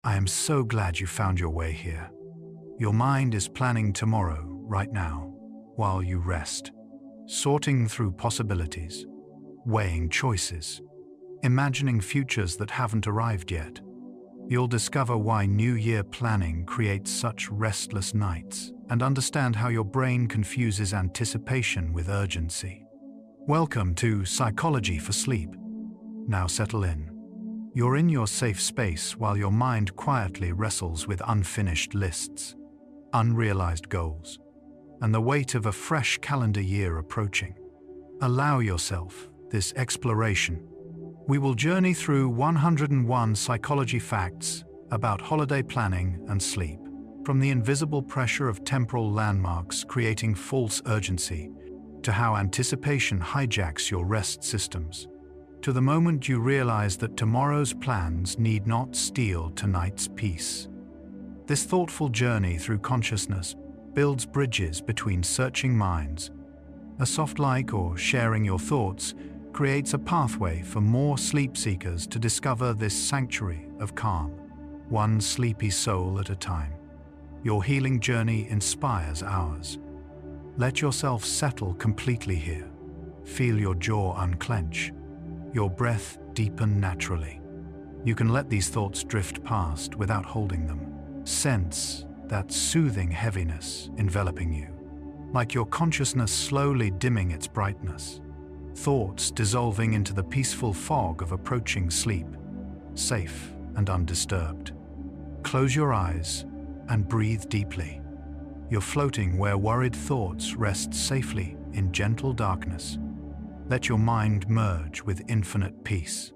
I am so glad you found your way here. Your mind is planning tomorrow, right now, while you rest, sorting through possibilities, weighing choices, imagining futures that haven't arrived yet. You'll discover why New Year planning creates such restless nights and understand how your brain confuses anticipation with urgency. Welcome to Psychology for Sleep. Now settle in. You're in your safe space while your mind quietly wrestles with unfinished lists, unrealized goals, and the weight of a fresh calendar year approaching. Allow yourself this exploration. We will journey through 101 psychology facts about holiday planning and sleep, from the invisible pressure of temporal landmarks creating false urgency, to how anticipation hijacks your rest systems, to the moment you realize that tomorrow's plans need not steal tonight's peace. This thoughtful journey through consciousness builds bridges between searching minds. A soft like or sharing your thoughts creates a pathway for more sleep seekers to discover this sanctuary of calm, one sleepy soul at a time. Your healing journey inspires ours. Let yourself settle completely here. Feel your jaw unclench, your breath deepen naturally. You can let these thoughts drift past without holding them. Sense that soothing heaviness enveloping you, like your consciousness slowly dimming its brightness. Thoughts dissolving into the peaceful fog of approaching sleep, safe and undisturbed. Close your eyes and breathe deeply. You're floating where worried thoughts rest safely in gentle darkness. Let your mind merge with infinite peace.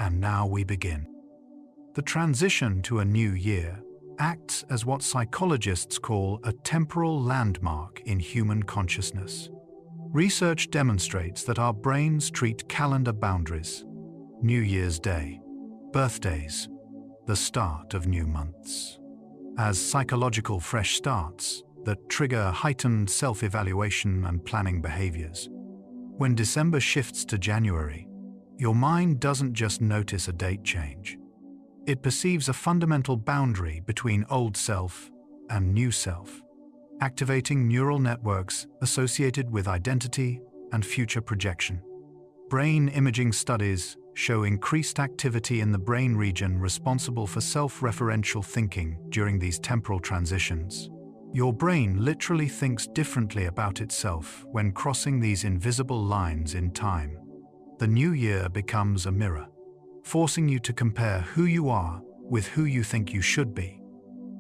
And now we begin. The transition to a new year acts as what psychologists call a temporal landmark in human consciousness. Research demonstrates that our brains treat calendar boundaries, New Year's Day, birthdays, the start of new months, as psychological fresh starts that trigger heightened self-evaluation and planning behaviors. When December shifts to January, your mind doesn't just notice a date change. It perceives a fundamental boundary between old self and new self, activating neural networks associated with identity and future projection. Brain imaging studies show increased activity in the brain region responsible for self-referential thinking during these temporal transitions. Your brain literally thinks differently about itself when crossing these invisible lines in time. The new year becomes a mirror, forcing you to compare who you are with who you think you should be.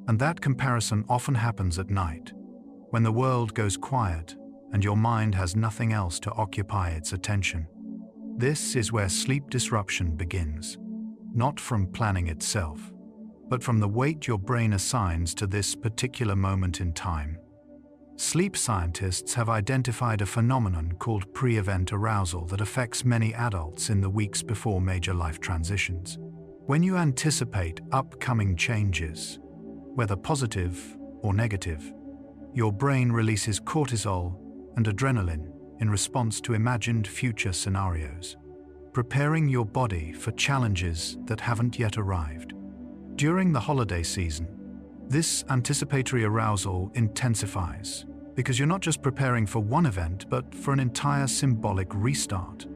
And that comparison often happens at night, when the world goes quiet and your mind has nothing else to occupy its attention. This is where sleep disruption begins, not from planning itself, but from the weight your brain assigns to this particular moment in time. Sleep scientists have identified a phenomenon called pre-event arousal that affects many adults in the weeks before major life transitions. When you anticipate upcoming changes, whether positive or negative, your brain releases cortisol and adrenaline in response to imagined future scenarios, preparing your body for challenges that haven't yet arrived. During the holiday season, this anticipatory arousal intensifies because you're not just preparing for one event, but for an entire symbolic restart.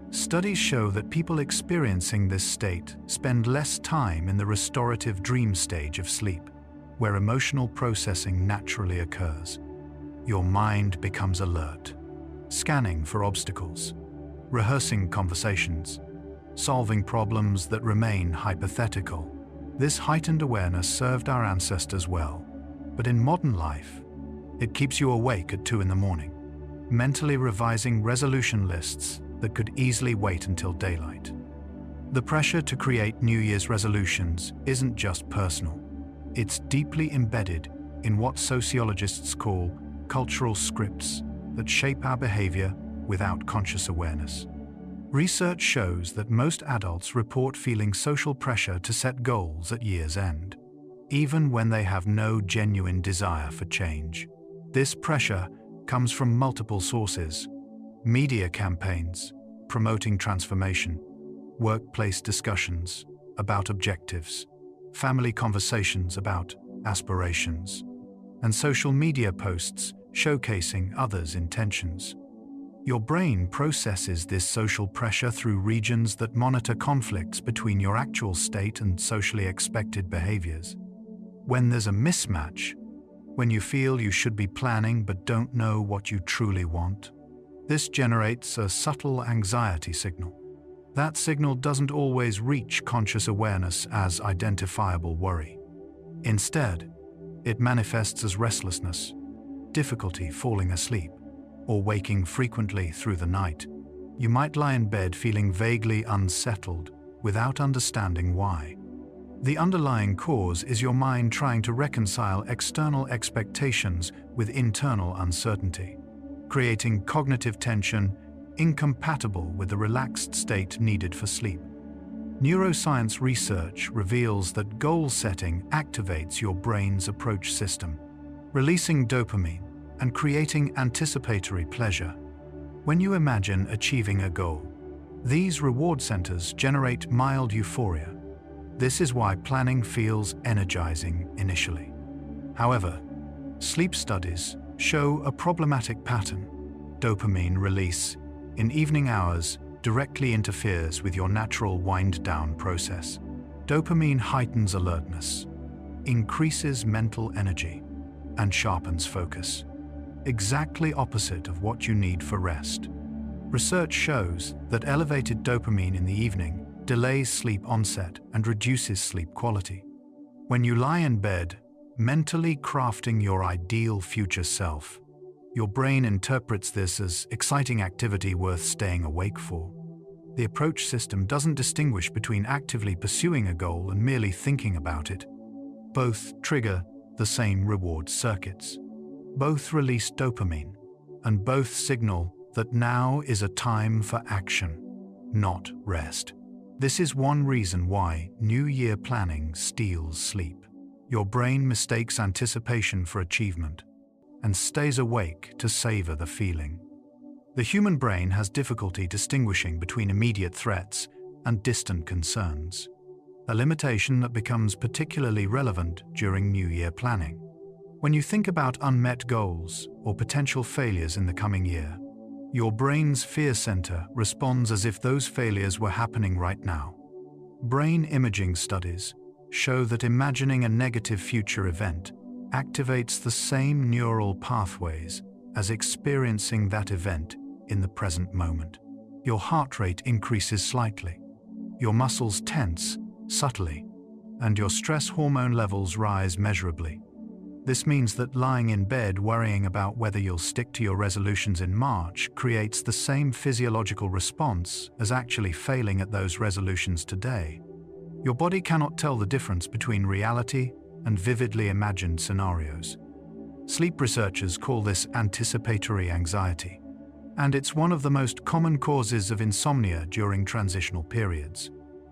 Studies show that people experiencing this state spend less time in the restorative dream stage of sleep, where emotional processing naturally occurs. Your mind becomes alert, scanning for obstacles, rehearsing conversations, solving problems that remain hypothetical. This heightened awareness served our ancestors well, but in modern life, it keeps you awake at 2 a.m, mentally revising resolution lists that could easily wait until daylight. The pressure to create New Year's resolutions isn't just personal. It's deeply embedded in what sociologists call cultural scripts that shape our behavior without conscious awareness. Research shows that most adults report feeling social pressure to set goals at year's end, even when they have no genuine desire for change. This pressure comes from multiple sources: media campaigns promoting transformation, workplace discussions about objectives, family conversations about aspirations, and social media posts showcasing others' intentions. Your brain processes this social pressure through regions that monitor conflicts between your actual state and socially expected behaviors. When there's a mismatch, when you feel you should be planning but don't know what you truly want, this generates a subtle anxiety signal. That signal doesn't always reach conscious awareness as identifiable worry. Instead, it manifests as restlessness, difficulty falling asleep, or waking frequently through the night. You might lie in bed feeling vaguely unsettled without understanding why. The underlying cause is your mind trying to reconcile external expectations with internal uncertainty, creating cognitive tension incompatible with the relaxed state needed for sleep. Neuroscience research reveals that goal setting activates your brain's approach system, releasing dopamine and creating anticipatory pleasure. When you imagine achieving a goal, these reward centers generate mild euphoria. This is why planning feels energizing initially. However, sleep studies show a problematic pattern. Dopamine release in evening hours directly interferes with your natural wind-down process. Dopamine heightens alertness, increases mental energy, and sharpens focus, exactly opposite of what you need for rest. Research shows that elevated dopamine in the evening delays sleep onset and reduces sleep quality. When you lie in bed, mentally crafting your ideal future self, your brain interprets this as exciting activity worth staying awake for. The approach system doesn't distinguish between actively pursuing a goal and merely thinking about it. Both trigger the same reward circuits. Both release dopamine, and both signal that now is a time for action, not rest. This is one reason why New Year planning steals sleep. Your brain mistakes anticipation for achievement and stays awake to savor the feeling. The human brain has difficulty distinguishing between immediate threats and distant concerns, a limitation that becomes particularly relevant during New Year planning. When you think about unmet goals or potential failures in the coming year, your brain's fear center responds as if those failures were happening right now. Brain imaging studies show that imagining a negative future event activates the same neural pathways as experiencing that event in the present moment. Your heart rate increases slightly, your muscles tense subtly, and your stress hormone levels rise measurably. This means that lying in bed worrying about whether you'll stick to your resolutions in March creates the same physiological response as actually failing at those resolutions today. Your body cannot tell the difference between reality and vividly imagined scenarios. Sleep researchers call this anticipatory anxiety, and it's one of the most common causes of insomnia during transitional periods.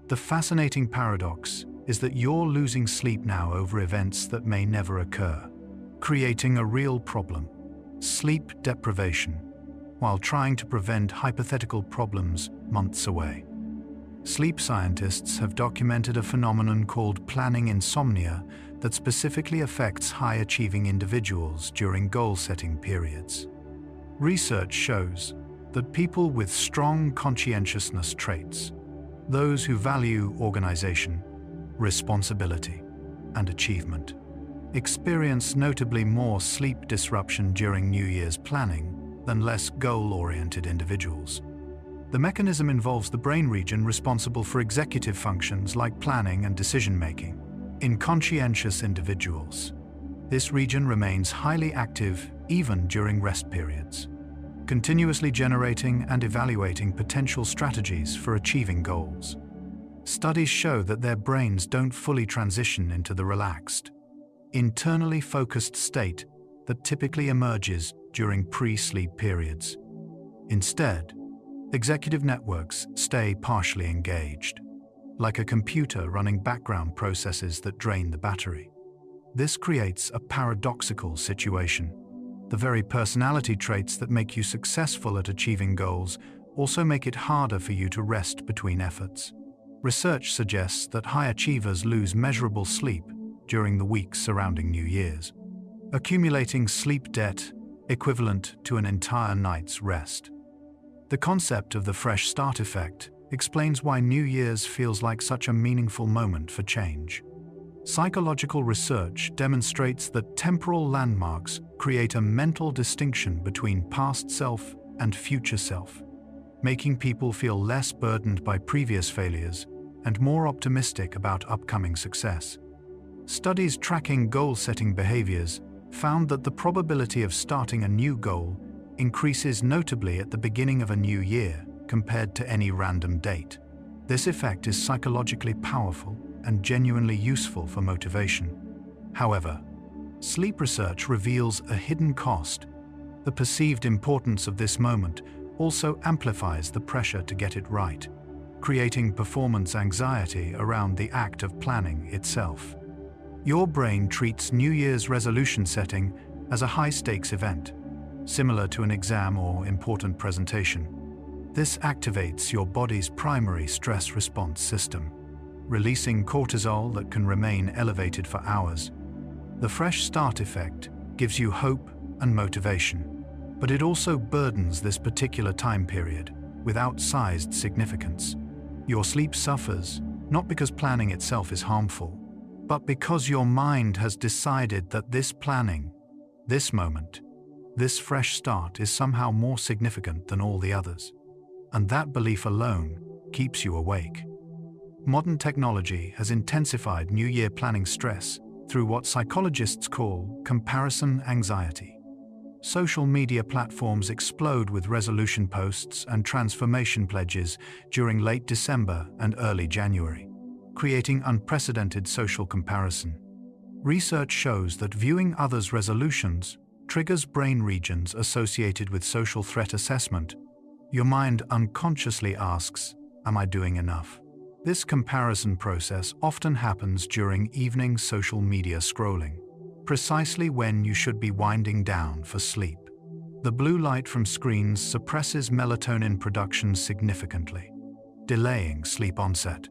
The fascinating paradox is that you're losing sleep now over events that may never occur, creating a real problem, sleep deprivation, while trying to prevent hypothetical problems months away. Sleep scientists have documented a phenomenon called planning insomnia that specifically affects high-achieving individuals during goal-setting periods. Research shows that people with strong conscientiousness traits, those who value organization, responsibility, and achievement, experience notably more sleep disruption during New Year's planning than less goal-oriented individuals. The mechanism involves the brain region responsible for executive functions like planning and decision-making. In conscientious individuals, this region remains highly active even during rest periods, continuously generating and evaluating potential strategies for achieving goals. Studies show that their brains don't fully transition into the relaxed, internally focused state that typically emerges during pre-sleep periods. Instead, executive networks stay partially engaged, like a computer running background processes that drain the battery. This creates a paradoxical situation. The very personality traits that make you successful at achieving goals also make it harder for you to rest between efforts. Research suggests that high achievers lose measurable sleep during the weeks surrounding New Year's, accumulating sleep debt equivalent to an entire night's rest. The concept of the fresh start effect explains why New Year's feels like such a meaningful moment for change. Psychological research demonstrates that temporal landmarks create a mental distinction between past self and future self, making people feel less burdened by previous failures and more optimistic about upcoming success. Studies tracking goal-setting behaviors found that the probability of starting a new goal increases notably at the beginning of a new year compared to any random date. This effect is psychologically powerful and genuinely useful for motivation. However, sleep research reveals a hidden cost. The perceived importance of this moment also amplifies the pressure to get it right, creating performance anxiety around the act of planning itself. Your brain treats New Year's resolution setting as a high-stakes event, similar to an exam or important presentation. This activates your body's primary stress response system, releasing cortisol that can remain elevated for hours. The fresh start effect gives you hope and motivation, but it also burdens this particular time period with outsized significance. Your sleep suffers, not because planning itself is harmful, but because your mind has decided that this planning, this moment, this fresh start is somehow more significant than all the others. And that belief alone keeps you awake. Modern technology has intensified New Year planning stress through what psychologists call comparison anxiety. Social media platforms explode with resolution posts and transformation pledges during late December and early January, creating unprecedented social comparison. Research shows that viewing others' resolutions triggers brain regions associated with social threat assessment. Your mind unconsciously asks, "Am I doing enough?" This comparison process often happens during evening social media scrolling, precisely when you should be winding down for sleep. The blue light from screens suppresses melatonin production significantly, delaying sleep onset.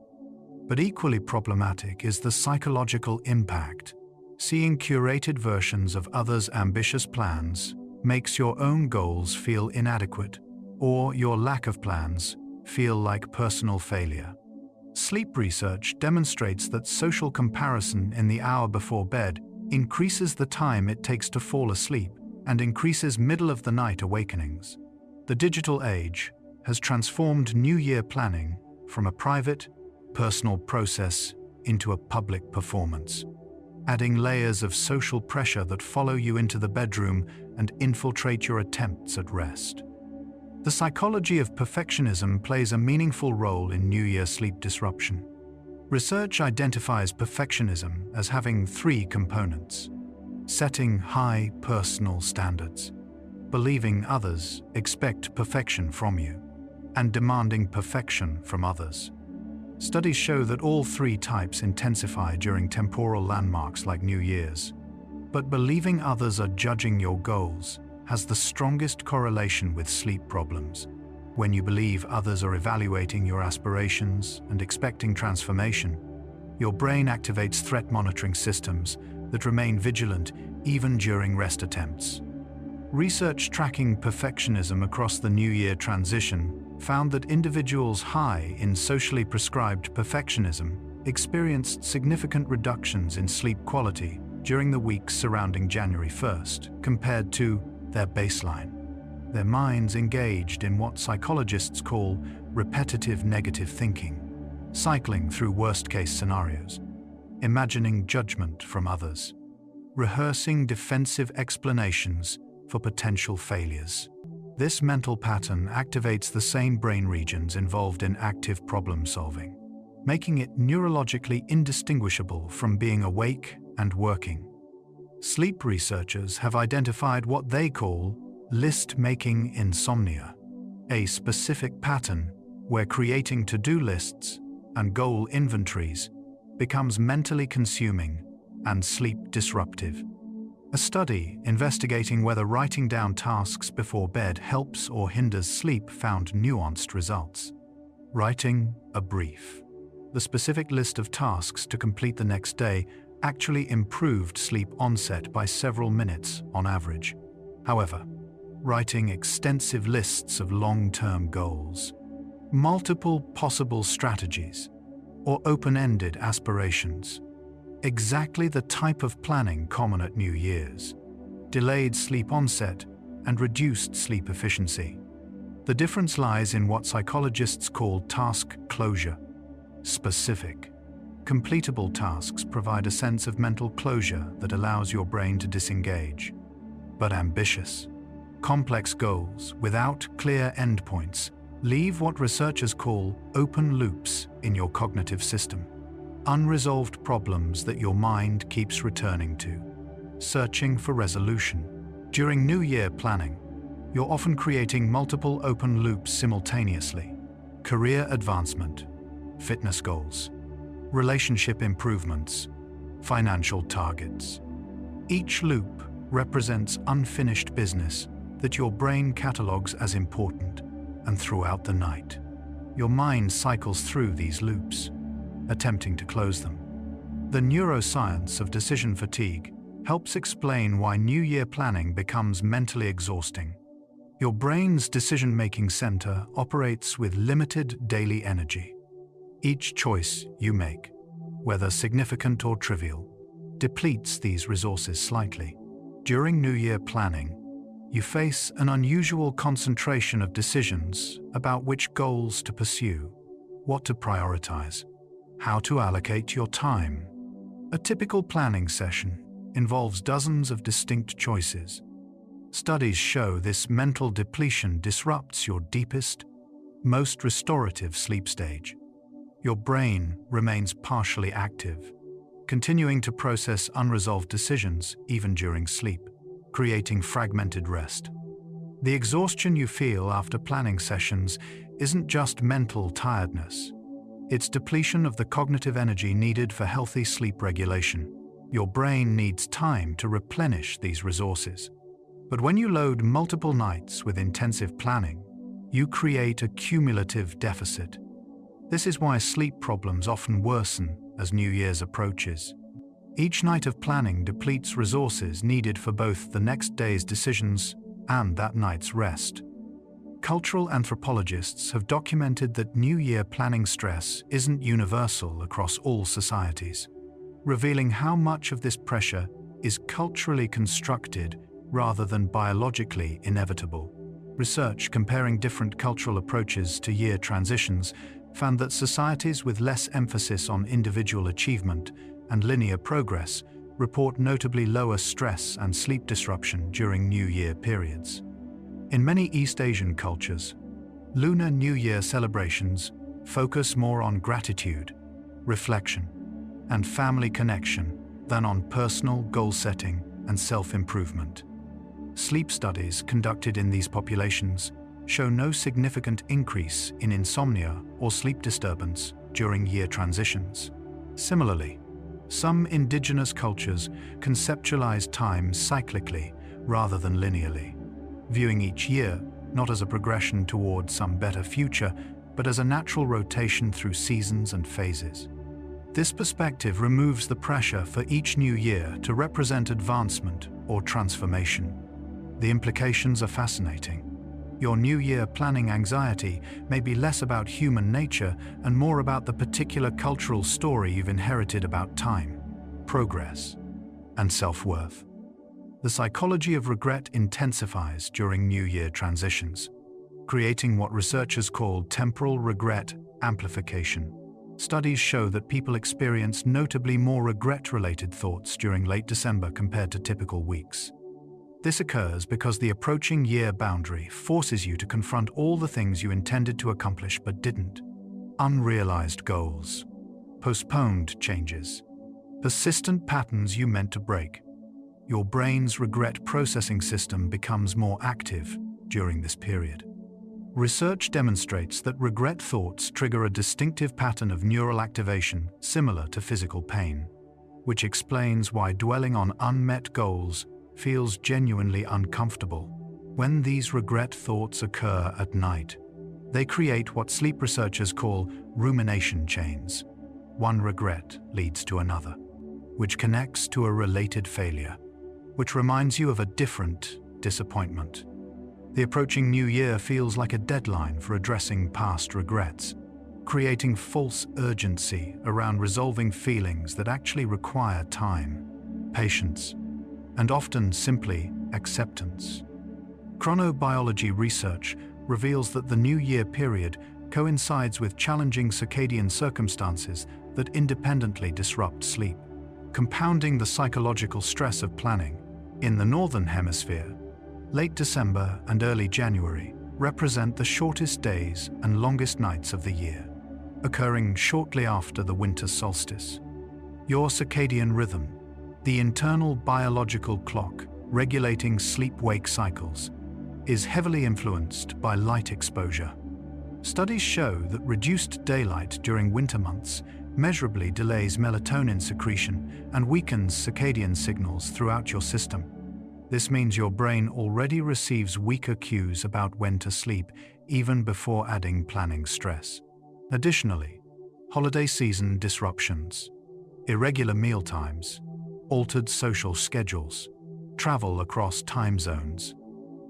But equally problematic is the psychological impact. Seeing curated versions of others' ambitious plans makes your own goals feel inadequate, or your lack of plans feel like personal failure. Sleep research demonstrates that social comparison in the hour before bed increases the time it takes to fall asleep and increases middle-of-the-night awakenings. The digital age has transformed New Year planning from a private, personal process into a public performance, adding layers of social pressure that follow you into the bedroom and infiltrate your attempts at rest. The psychology of perfectionism plays a meaningful role in New Year sleep disruption. Research identifies perfectionism as having three components: setting high personal standards, believing others expect perfection from you, and demanding perfection from others. Studies show that all three types intensify during temporal landmarks like New Year's, but believing others are judging your goals has the strongest correlation with sleep problems. When you believe others are evaluating your aspirations and expecting transformation, your brain activates threat monitoring systems that remain vigilant even during rest attempts. Research tracking perfectionism across the New Year transition found that individuals high in socially prescribed perfectionism experienced significant reductions in sleep quality during the weeks surrounding January 1st compared to their baseline. Their minds engaged in what psychologists call repetitive negative thinking, cycling through worst-case scenarios, imagining judgment from others, rehearsing defensive explanations for potential failures. This mental pattern activates the same brain regions involved in active problem-solving, making it neurologically indistinguishable from being awake and working. Sleep researchers have identified what they call list-making insomnia, a specific pattern where creating to-do lists and goal inventories becomes mentally consuming and sleep disruptive. A study investigating whether writing down tasks before bed helps or hinders sleep found nuanced results. Writing a brief, the specific list of tasks to complete the next day actually improved sleep onset by several minutes on average. However, writing extensive lists of long-term goals, multiple possible strategies, or open-ended aspirations, exactly the type of planning common at New Year's, delayed sleep onset and reduced sleep efficiency. The difference lies in what psychologists call task closure. Specific, completable tasks provide a sense of mental closure that allows your brain to disengage. But ambitious, complex goals without clear endpoints leave what researchers call open loops in your cognitive system. Unresolved problems that your mind keeps returning to, searching for resolution. During New Year planning, you're often creating multiple open loops simultaneously. Career advancement, fitness goals, relationship improvements, financial targets. Each loop represents unfinished business that your brain catalogs as important, and throughout the night, your mind cycles through these loops, attempting to close them. The neuroscience of decision fatigue helps explain why New Year planning becomes mentally exhausting. Your brain's decision-making center operates with limited daily energy. Each choice you make, whether significant or trivial, depletes these resources slightly. During New Year planning, you face an unusual concentration of decisions about which goals to pursue, what to prioritize, how to allocate your time. A typical planning session involves dozens of distinct choices. Studies show this mental depletion disrupts your deepest, most restorative sleep stage. Your brain remains partially active, continuing to process unresolved decisions even during sleep, creating fragmented rest. The exhaustion you feel after planning sessions isn't just mental tiredness. It's depletion of the cognitive energy needed for healthy sleep regulation. Your brain needs time to replenish these resources. But when you load multiple nights with intensive planning, you create a cumulative deficit. This is why sleep problems often worsen as New Year's approaches. Each night of planning depletes resources needed for both the next day's decisions and that night's rest. Cultural anthropologists have documented that New Year planning stress isn't universal across all societies, revealing how much of this pressure is culturally constructed rather than biologically inevitable. Research comparing different cultural approaches to year transitions found that societies with less emphasis on individual achievement and linear progress report notably lower stress and sleep disruption during New Year periods. In many East Asian cultures, Lunar New Year celebrations focus more on gratitude, reflection, and family connection than on personal goal setting and self-improvement. Sleep studies conducted in these populations show no significant increase in insomnia or sleep disturbance during year transitions. Similarly, some indigenous cultures conceptualize time cyclically rather than linearly, viewing each year not as a progression toward some better future, but as a natural rotation through seasons and phases. This perspective removes the pressure for each new year to represent advancement or transformation. The implications are fascinating. Your New Year planning anxiety may be less about human nature and more about the particular cultural story you've inherited about time, progress, and self-worth. The psychology of regret intensifies during New Year transitions, creating what researchers call temporal regret amplification. Studies show that people experience notably more regret-related thoughts during late December compared to typical weeks. This occurs because the approaching year boundary forces you to confront all the things you intended to accomplish but didn't. Unrealized goals, postponed changes, persistent patterns you meant to break. Your brain's regret processing system becomes more active during this period. Research demonstrates that regret thoughts trigger a distinctive pattern of neural activation similar to physical pain, which explains why dwelling on unmet goals feels genuinely uncomfortable. When these regret thoughts occur at night, they create what sleep researchers call rumination chains, one regret leads to another, which connects to a related failure, which reminds you of a different disappointment. The approaching new year feels like a deadline for addressing past regrets, creating false urgency around resolving feelings that actually require time, patience, and often simply acceptance. Chronobiology research reveals that the new year period coincides with challenging circadian circumstances that independently disrupt sleep, compounding the psychological stress of planning. In the Northern Hemisphere, late December and early January represent the shortest days and longest nights of the year, occurring shortly after the winter solstice. Your circadian rhythm, the internal biological clock regulating sleep-wake cycles, is heavily influenced by light exposure. Studies show that reduced daylight during winter months measurably delays melatonin secretion and weakens circadian signals throughout your system. This means your brain already receives weaker cues about when to sleep, even before adding planning stress. Additionally, holiday season disruptions, irregular mealtimes, altered social schedules, travel across time zones,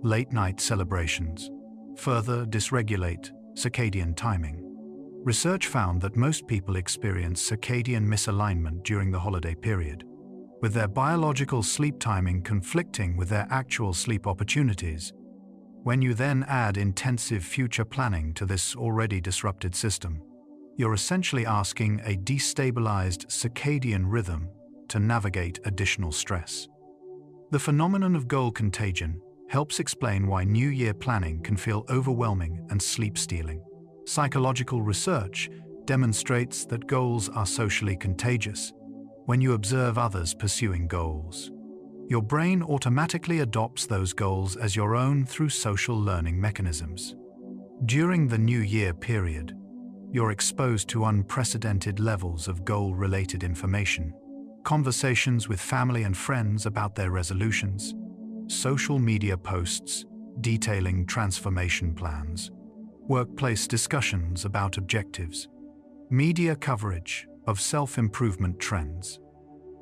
late-night celebrations further dysregulate circadian timing. Research found that most people experience circadian misalignment during the holiday period, with their biological sleep timing conflicting with their actual sleep opportunities. When you then add intensive future planning to this already disrupted system, you're essentially asking a destabilized circadian rhythm to navigate additional stress. The phenomenon of goal contagion helps explain why New Year planning can feel overwhelming and sleep-stealing. Psychological research demonstrates that goals are socially contagious. When you observe others pursuing goals, your brain automatically adopts those goals as your own through social learning mechanisms. During the New Year period, you're exposed to unprecedented levels of goal-related information, conversations with family and friends about their resolutions, social media posts detailing transformation plans, workplace discussions about objectives, media coverage of self-improvement trends.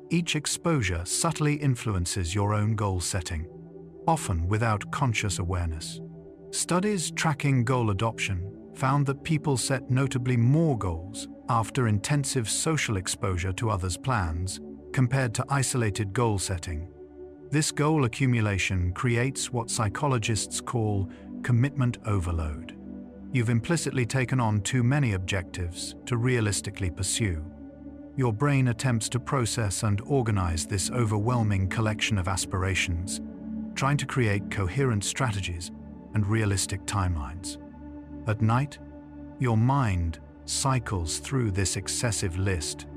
Each exposure subtly influences your own goal setting, often without conscious awareness. Studies tracking goal adoption found that people set notably more goals after intensive social exposure to others' plans compared to isolated goal setting. This goal accumulation creates what psychologists call commitment overload. You've implicitly taken on too many objectives to realistically pursue. Your brain attempts to process and organize this overwhelming collection of aspirations, trying to create coherent strategies and realistic timelines. At night, your mind cycles through this excessive list,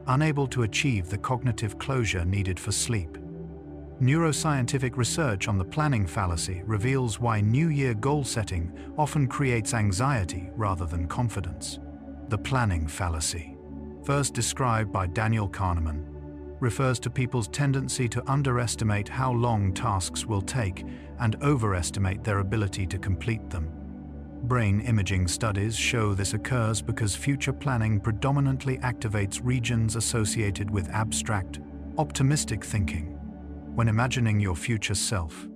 unable to achieve the cognitive closure needed for sleep. Neuroscientific research on the planning fallacy reveals why New Year goal setting often creates anxiety rather than confidence. The planning fallacy, first described by Daniel Kahneman, refers to people's tendency to underestimate how long tasks will take and overestimate their ability to complete them. Brain imaging studies show this occurs because future planning predominantly activates regions associated with abstract, optimistic thinking. When imagining your future self,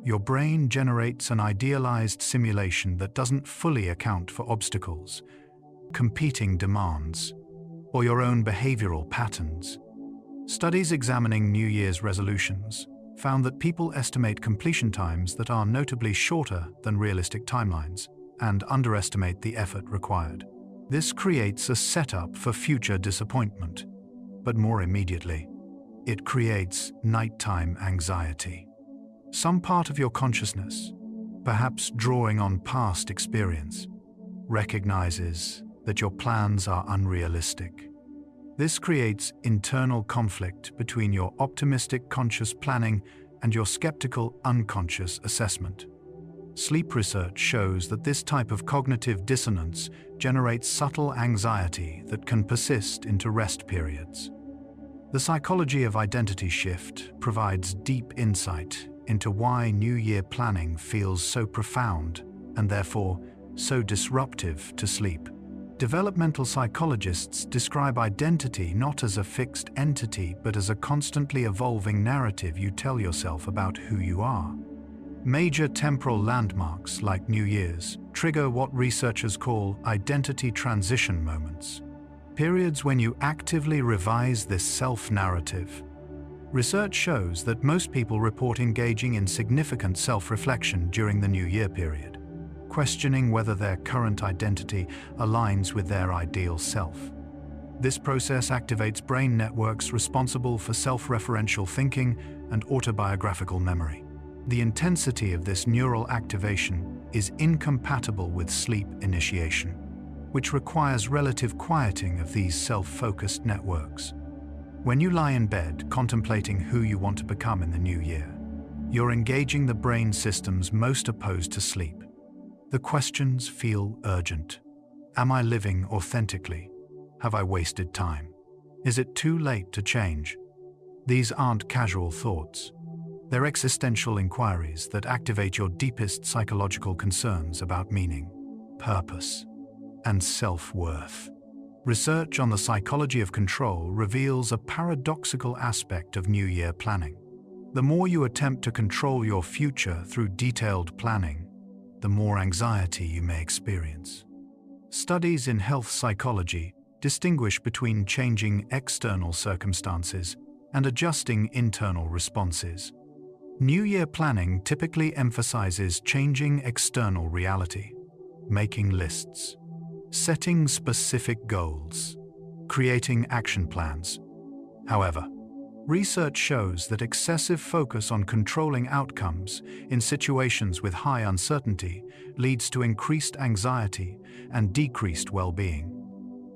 your brain generates an idealized simulation that doesn't fully account for obstacles, competing demands, or your own behavioral patterns. Studies examining New Year's resolutions found that people estimate completion times that are notably shorter than realistic timelines and underestimate the effort required. This creates a setup for future disappointment, but more immediately, it creates nighttime anxiety. Some part of your consciousness, perhaps drawing on past experience, recognizes that your plans are unrealistic. This creates internal conflict between your optimistic conscious planning and your skeptical unconscious assessment. Sleep research shows that this type of cognitive dissonance generates subtle anxiety that can persist into rest periods. The psychology of identity shift provides deep insight into why New Year planning feels so profound and therefore so disruptive to sleep. Developmental psychologists describe identity not as a fixed entity but as a constantly evolving narrative you tell yourself about who you are. Major temporal landmarks like New Year's trigger what researchers call identity transition moments, periods when you actively revise this self-narrative. Research shows that most people report engaging in significant self-reflection during the New Year period, questioning whether their current identity aligns with their ideal self. This process activates brain networks responsible for self-referential thinking and autobiographical memory. The intensity of this neural activation is incompatible with sleep initiation, which requires relative quieting of these self-focused networks. When you lie in bed contemplating who you want to become in the new year, you're engaging the brain systems most opposed to sleep. The questions feel urgent. Am I living authentically? Have I wasted time? Is it too late to change? These aren't casual thoughts. They're existential inquiries that activate your deepest psychological concerns about meaning, purpose, and self-worth. Research on the psychology of control reveals a paradoxical aspect of New Year planning. The more you attempt to control your future through detailed planning, the more anxiety you may experience. Studies in health psychology distinguish between changing external circumstances and adjusting internal responses. New Year planning typically emphasizes changing external reality, making lists, setting specific goals, creating action plans. However, research shows that excessive focus on controlling outcomes in situations with high uncertainty leads to increased anxiety and decreased well-being.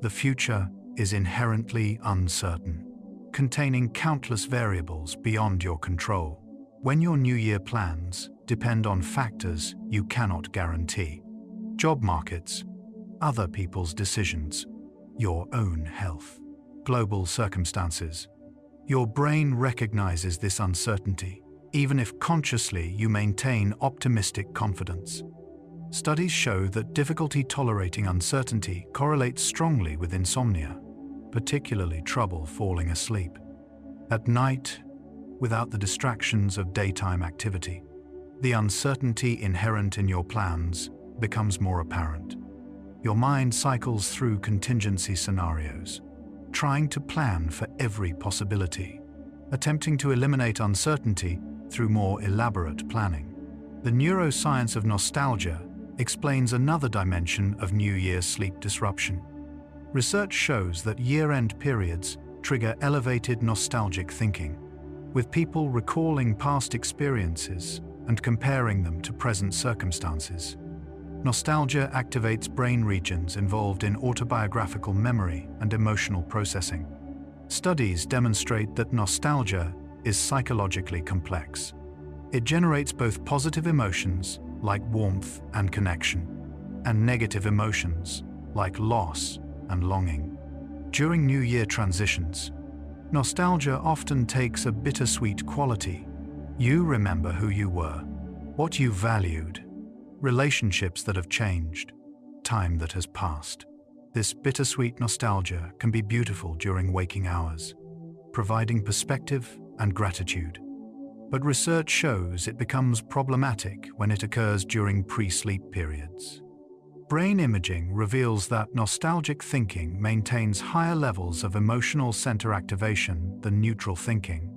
The future is inherently uncertain, containing countless variables beyond your control. When your New Year plans depend on factors you cannot guarantee, job markets, other people's decisions, your own health, global circumstances, your brain recognizes this uncertainty, even if consciously you maintain optimistic confidence. Studies show that difficulty tolerating uncertainty correlates strongly with insomnia, particularly trouble falling asleep. At night, without the distractions of daytime activity, the uncertainty inherent in your plans becomes more apparent. Your mind cycles through contingency scenarios, trying to plan for every possibility, attempting to eliminate uncertainty through more elaborate planning. The neuroscience of nostalgia explains another dimension of New Year sleep disruption. Research shows that year-end periods trigger elevated nostalgic thinking, with people recalling past experiences and comparing them to present circumstances. Nostalgia activates brain regions involved in autobiographical memory and emotional processing. Studies demonstrate that nostalgia is psychologically complex. It generates both positive emotions, like warmth and connection, and negative emotions, like loss and longing. During New Year transitions, nostalgia often takes a bittersweet quality. You remember who you were, what you valued, relationships that have changed, time that has passed. This bittersweet nostalgia can be beautiful during waking hours, providing perspective and gratitude. But research shows it becomes problematic when it occurs during pre-sleep periods. Brain imaging reveals that nostalgic thinking maintains higher levels of emotional center activation than neutral thinking,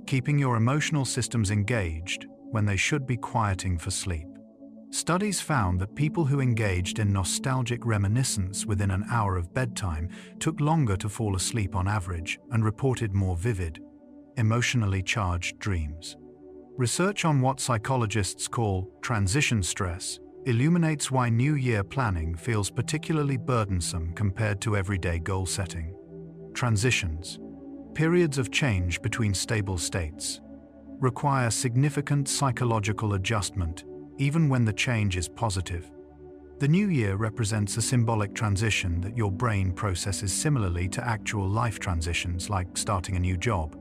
keeping your emotional systems engaged when they should be quieting for sleep. Studies found that people who engaged in nostalgic reminiscence within an hour of bedtime took longer to fall asleep on average and reported more vivid, emotionally charged dreams. Research on what psychologists call transition stress illuminates why New Year planning feels particularly burdensome compared to everyday goal setting. Transitions, periods of change between stable states, require significant psychological adjustment even when the change is positive. The new year represents a symbolic transition that your brain processes similarly to actual life transitions like starting a new job,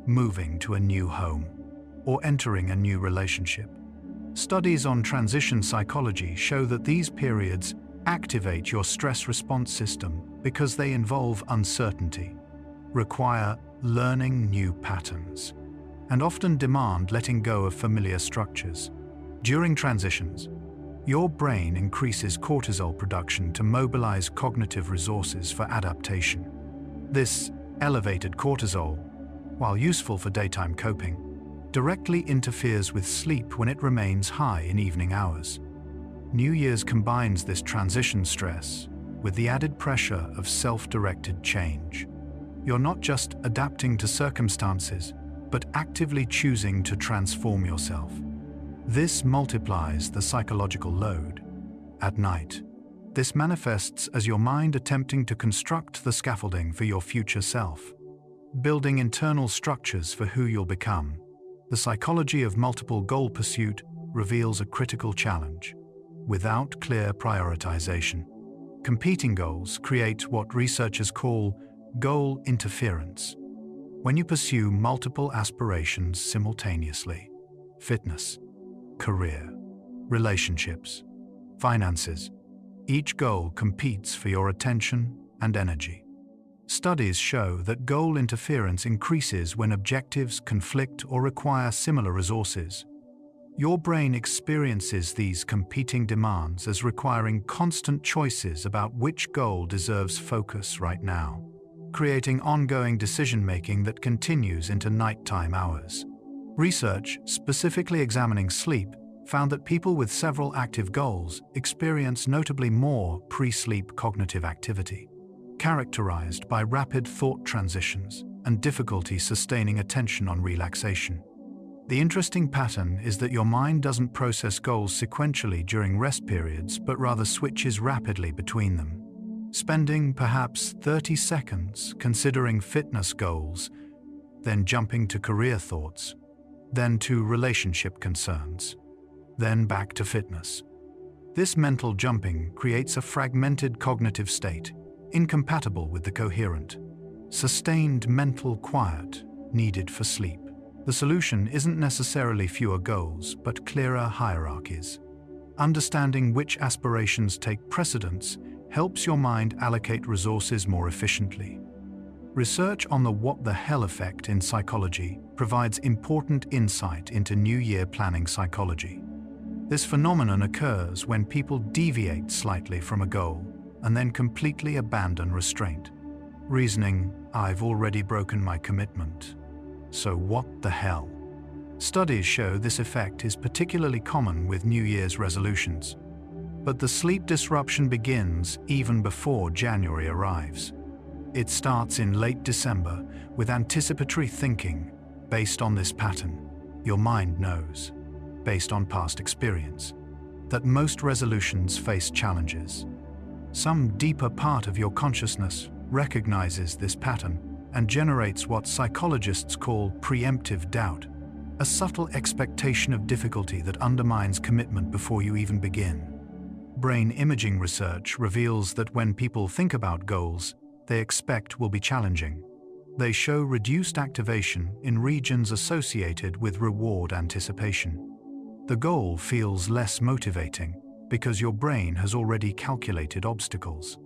moving to a new home, or entering a new relationship. Studies on transition psychology show that these periods activate your stress response system because they involve uncertainty, require learning new patterns, and often demand letting go of familiar structures. During transitions, your brain increases cortisol production to mobilize cognitive resources for adaptation. This elevated cortisol, while useful for daytime coping, directly interferes with sleep when it remains high in evening hours. New Year's combines this transition stress with the added pressure of self-directed change. You're not just adapting to circumstances, but actively choosing to transform yourself. This multiplies the psychological load. At night, this manifests as your mind attempting to construct the scaffolding for your future self, building internal structures for who you'll become. The psychology of multiple goal pursuit reveals a critical challenge. Without clear prioritization, competing goals create what researchers call goal interference. When you pursue multiple aspirations simultaneously, fitness, career, relationships, finances, each goal competes for your attention and energy. Studies show that goal interference increases when objectives conflict or require similar resources. Your brain experiences these competing demands as requiring constant choices about which goal deserves focus right now, creating ongoing decision-making that continues into nighttime hours. Research, specifically examining sleep, found that people with several active goals experience notably more pre-sleep cognitive activity, characterized by rapid thought transitions and difficulty sustaining attention on relaxation. The interesting pattern is that your mind doesn't process goals sequentially during rest periods, but rather switches rapidly between them, spending perhaps 30 seconds considering fitness goals, then jumping to career thoughts, then to relationship concerns, then back to fitness. This mental jumping creates a fragmented cognitive state, incompatible with the coherent, sustained mental quiet needed for sleep. The solution isn't necessarily fewer goals, but clearer hierarchies. Understanding which aspirations take precedence helps your mind allocate resources more efficiently. Research on the what the hell effect in psychology provides important insight into New Year planning psychology. This phenomenon occurs when people deviate slightly from a goal and then completely abandon restraint. Reasoning, "I've already broken my commitment, so what the hell?" Studies show this effect is particularly common with New Year's resolutions. But the sleep disruption begins even before January arrives. It starts in late December with anticipatory thinking. Based on this pattern, your mind knows, based on past experience, that most resolutions face challenges. Some deeper part of your consciousness recognizes this pattern and generates what psychologists call preemptive doubt, a subtle expectation of difficulty that undermines commitment before you even begin. Brain imaging research reveals that when people think about goals they expect will be challenging, they show reduced activation in regions associated with reward anticipation. The goal feels less motivating because your brain has already calculated obstacles.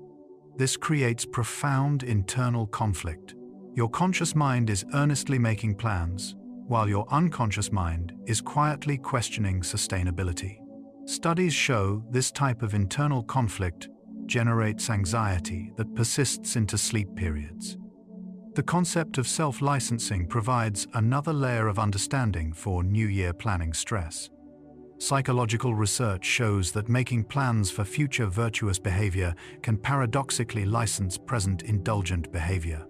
This creates profound internal conflict. Your conscious mind is earnestly making plans, while your unconscious mind is quietly questioning sustainability. Studies show this type of internal conflict generates anxiety that persists into sleep periods. The concept of self-licensing provides another layer of understanding for New Year planning stress. Psychological research shows that making plans for future virtuous behavior can paradoxically license present indulgent behavior.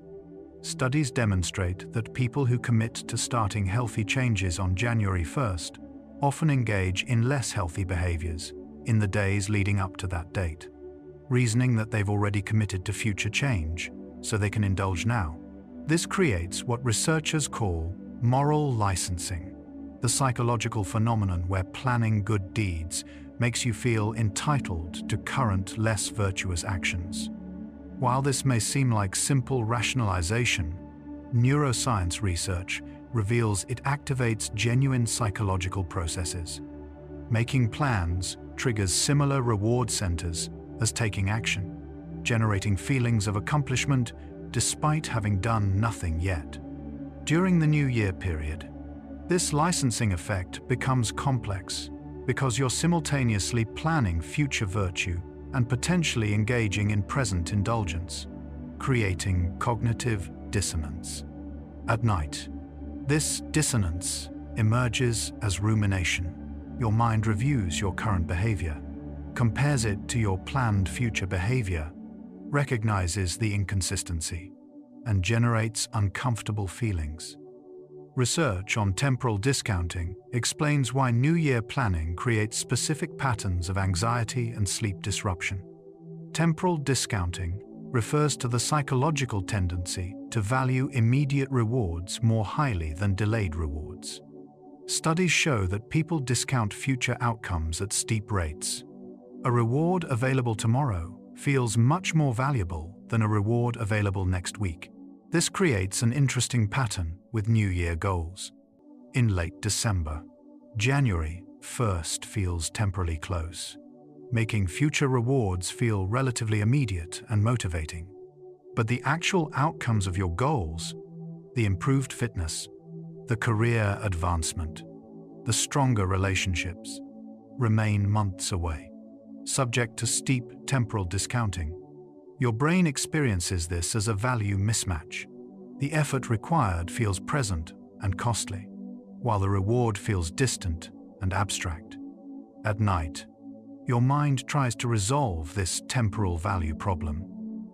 Studies demonstrate that people who commit to starting healthy changes on January 1st often engage in less healthy behaviors in the days leading up to that date, reasoning that they've already committed to future change, so they can indulge now. This creates what researchers call moral licensing, the psychological phenomenon where planning good deeds makes you feel entitled to current, less virtuous actions. While this may seem like simple rationalization, neuroscience research reveals it activates genuine psychological processes. Making plans triggers similar reward centers as taking action, generating feelings of accomplishment despite having done nothing yet. During the New Year period, this licensing effect becomes complex because you're simultaneously planning future virtue and potentially engaging in present indulgence, creating cognitive dissonance. At night, this dissonance emerges as rumination. Your mind reviews your current behavior, compares it to your planned future behavior, recognizes the inconsistency, and generates uncomfortable feelings. Research on temporal discounting explains why New Year planning creates specific patterns of anxiety and sleep disruption. Temporal discounting refers to the psychological tendency to value immediate rewards more highly than delayed rewards. Studies show that people discount future outcomes at steep rates. A reward available tomorrow feels much more valuable than a reward available next week. This creates an interesting pattern with New Year goals. In late December, January 1st feels temporally close, making future rewards feel relatively immediate and motivating. But the actual outcomes of your goals, the improved fitness, the career advancement, the stronger relationships, remain months away. Subject to steep temporal discounting, your brain experiences this as a value mismatch. The effort required feels present and costly, while the reward feels distant and abstract. At night, your mind tries to resolve this temporal value problem,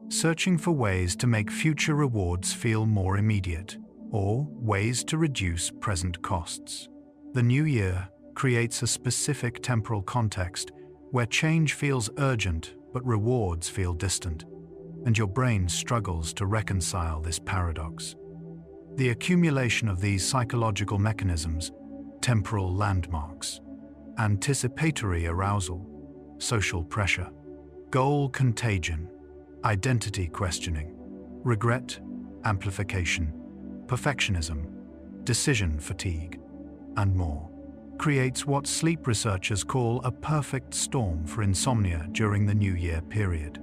searching for ways to make future rewards feel more immediate, or ways to reduce present costs. The New Year creates a specific temporal context where change feels urgent but rewards feel distant, and your brain struggles to reconcile this paradox. The accumulation of these psychological mechanisms, temporal landmarks, anticipatory arousal, social pressure, goal contagion, identity questioning, regret, amplification, perfectionism, decision fatigue, and more, creates what sleep researchers call a perfect storm for insomnia during the New Year period.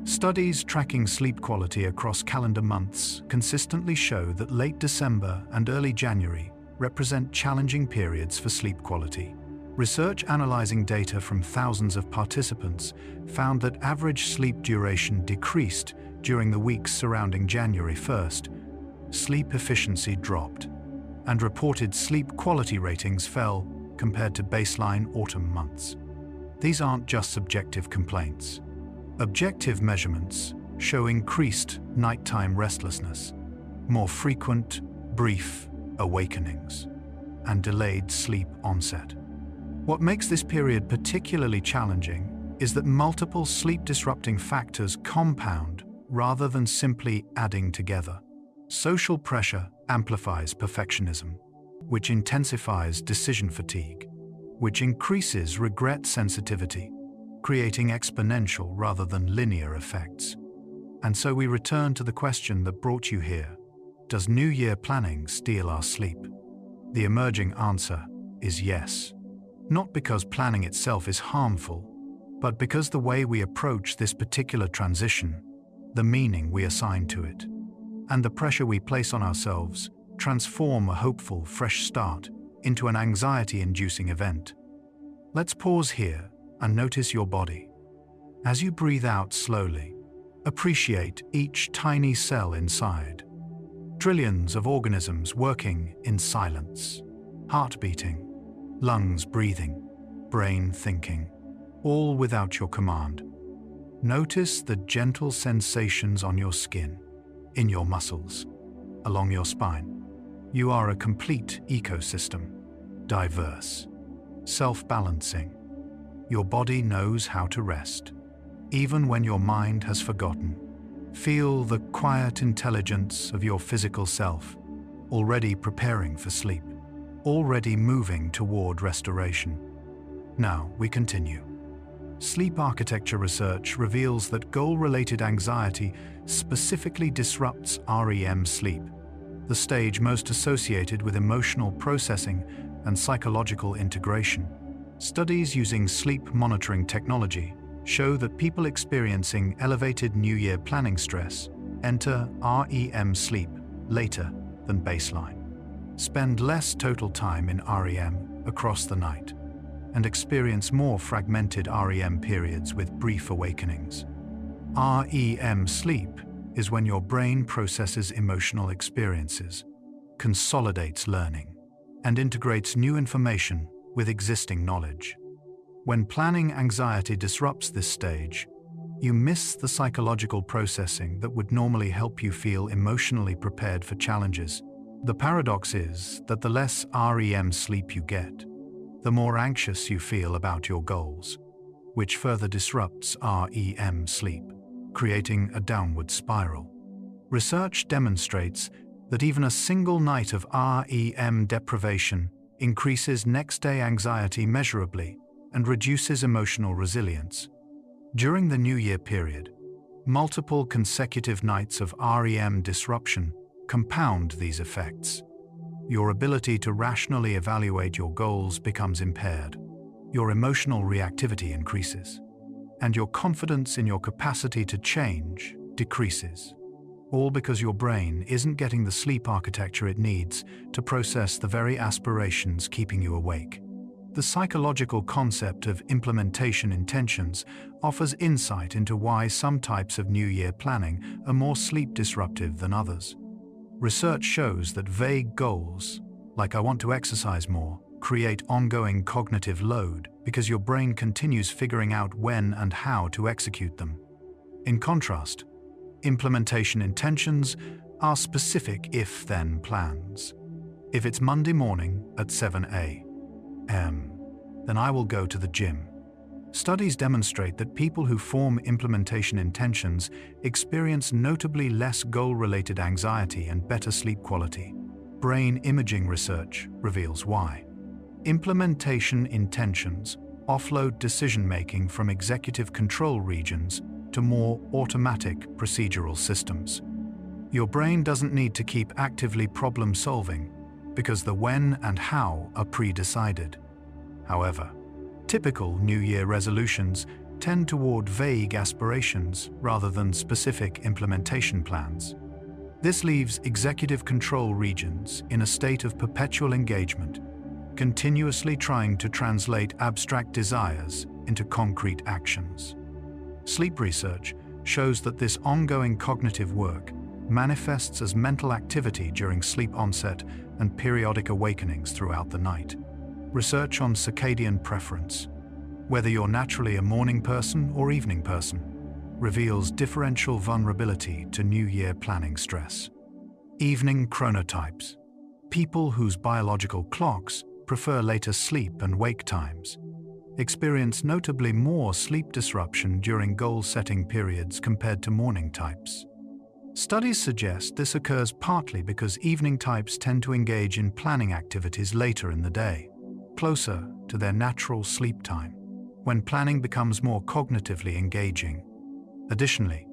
Studies tracking sleep quality across calendar months consistently show that late December and early January represent challenging periods for sleep quality. Research analyzing data from thousands of participants found that average sleep duration decreased during the weeks surrounding January 1st, sleep efficiency dropped, and reported sleep quality ratings fell compared to baseline autumn months. These aren't just subjective complaints. Objective measurements show increased nighttime restlessness, more frequent, brief awakenings, and delayed sleep onset. What makes this period particularly challenging is that multiple sleep-disrupting factors compound rather than simply adding together. Social pressure amplifies perfectionism, which intensifies decision fatigue, which increases regret sensitivity, creating exponential rather than linear effects. And so we return to the question that brought you here. Does New Year planning steal our sleep? The emerging answer is yes. Not because planning itself is harmful, but because the way we approach this particular transition, the meaning we assign to it, and the pressure we place on ourselves transform a hopeful, fresh start into an anxiety-inducing event. Let's pause here and notice your body. As you breathe out slowly, appreciate each tiny cell inside. Trillions of organisms working in silence, heart beating, lungs breathing, brain thinking, all without your command. Notice the gentle sensations on your skin, in your muscles, along your spine. You are a complete ecosystem, diverse, self-balancing. Your body knows how to rest, even when your mind has forgotten. Feel the quiet intelligence of your physical self, already preparing for sleep, already moving toward restoration. Now we continue. Sleep architecture research reveals that goal-related anxiety specifically disrupts REM sleep, the stage most associated with emotional processing and psychological integration. Studies using sleep monitoring technology show that people experiencing elevated New Year planning stress enter REM sleep later than baseline, spend less total time in REM across the night, and experience more fragmented REM periods with brief awakenings. REM sleep is when your brain processes emotional experiences, consolidates learning, and integrates new information with existing knowledge. When planning anxiety disrupts this stage, you miss the psychological processing that would normally help you feel emotionally prepared for challenges. The paradox is that the less REM sleep you get, the more anxious you feel about your goals, which further disrupts REM sleep, creating a downward spiral. Research demonstrates that even a single night of REM deprivation increases next-day anxiety measurably and reduces emotional resilience. During the New Year period, multiple consecutive nights of REM disruption compound these effects. Your ability to rationally evaluate your goals becomes impaired, your emotional reactivity increases, and your confidence in your capacity to change decreases, all because your brain isn't getting the sleep architecture it needs to process the very aspirations keeping you awake. The psychological concept of implementation intentions offers insight into why some types of New Year planning are more sleep disruptive than others. Research shows that vague goals, like "I want to exercise more," create ongoing cognitive load because your brain continues figuring out when and how to execute them. In contrast, implementation intentions are specific if-then plans. If it's Monday morning at 7 a.m., then I will go to the gym. Studies demonstrate that people who form implementation intentions experience notably less goal-related anxiety and better sleep quality. Brain imaging research reveals why. Implementation intentions offload decision-making from executive control regions to more automatic procedural systems. Your brain doesn't need to keep actively problem-solving because the when and how are pre-decided. However, typical New Year resolutions tend toward vague aspirations rather than specific implementation plans. This leaves executive control regions in a state of perpetual engagement, continuously trying to translate abstract desires into concrete actions. Sleep research shows that this ongoing cognitive work manifests as mental activity during sleep onset and periodic awakenings throughout the night. Research on circadian preference, whether you're naturally a morning person or evening person, reveals differential vulnerability to New Year planning stress. Evening chronotypes. People whose biological clocks prefer later sleep and wake times experience notably more sleep disruption during goal-setting periods compared to morning types. Studies suggest this occurs partly because evening types tend to engage in planning activities later in the day, closer to their natural sleep time, when planning becomes more cognitively engaging. Additionally,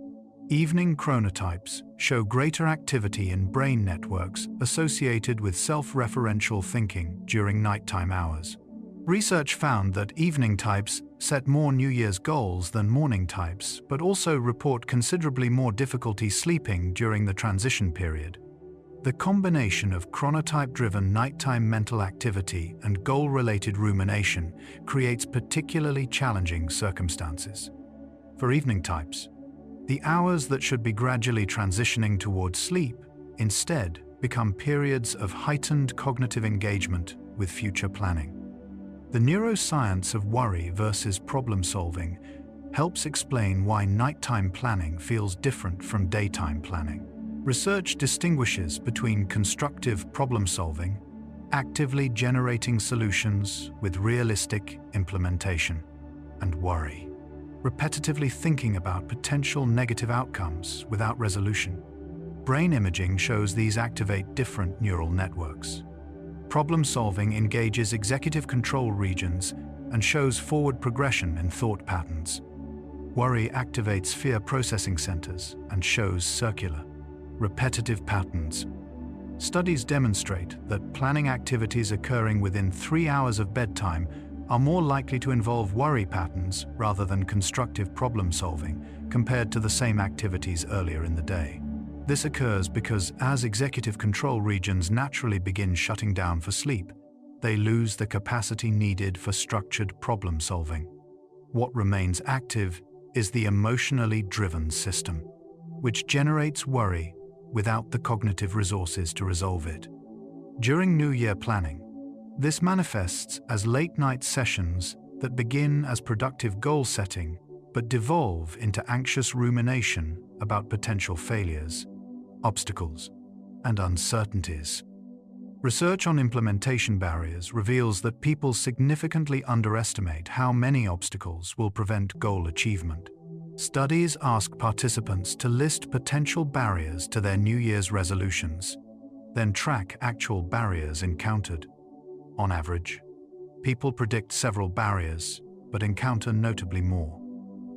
evening chronotypes show greater activity in brain networks associated with self-referential thinking during nighttime hours. Research found that evening types set more New Year's goals than morning types, but also report considerably more difficulty sleeping during the transition period. The combination of chronotype-driven nighttime mental activity and goal-related rumination creates particularly challenging circumstances. For evening types, the hours that should be gradually transitioning towards sleep instead become periods of heightened cognitive engagement with future planning. The neuroscience of worry versus problem-solving helps explain why nighttime planning feels different from daytime planning. Research distinguishes between constructive problem-solving, actively generating solutions with realistic implementation, and worry, repetitively thinking about potential negative outcomes without resolution. Brain imaging shows these activate different neural networks. Problem-solving engages executive control regions and shows forward progression in thought patterns. Worry activates fear processing centers and shows circular, repetitive patterns. Studies demonstrate that planning activities occurring within 3 hours of bedtime are more likely to involve worry patterns rather than constructive problem solving compared to the same activities earlier in the day. This occurs because as executive control regions naturally begin shutting down for sleep, they lose the capacity needed for structured problem solving. What remains active is the emotionally driven system, which generates worry without the cognitive resources to resolve it. During New Year planning, this manifests as late-night sessions that begin as productive goal setting but devolve into anxious rumination about potential failures, obstacles, and uncertainties. Research on implementation barriers reveals that people significantly underestimate how many obstacles will prevent goal achievement. Studies ask participants to list potential barriers to their New Year's resolutions, then track actual barriers encountered. On average, people predict several barriers, but encounter notably more.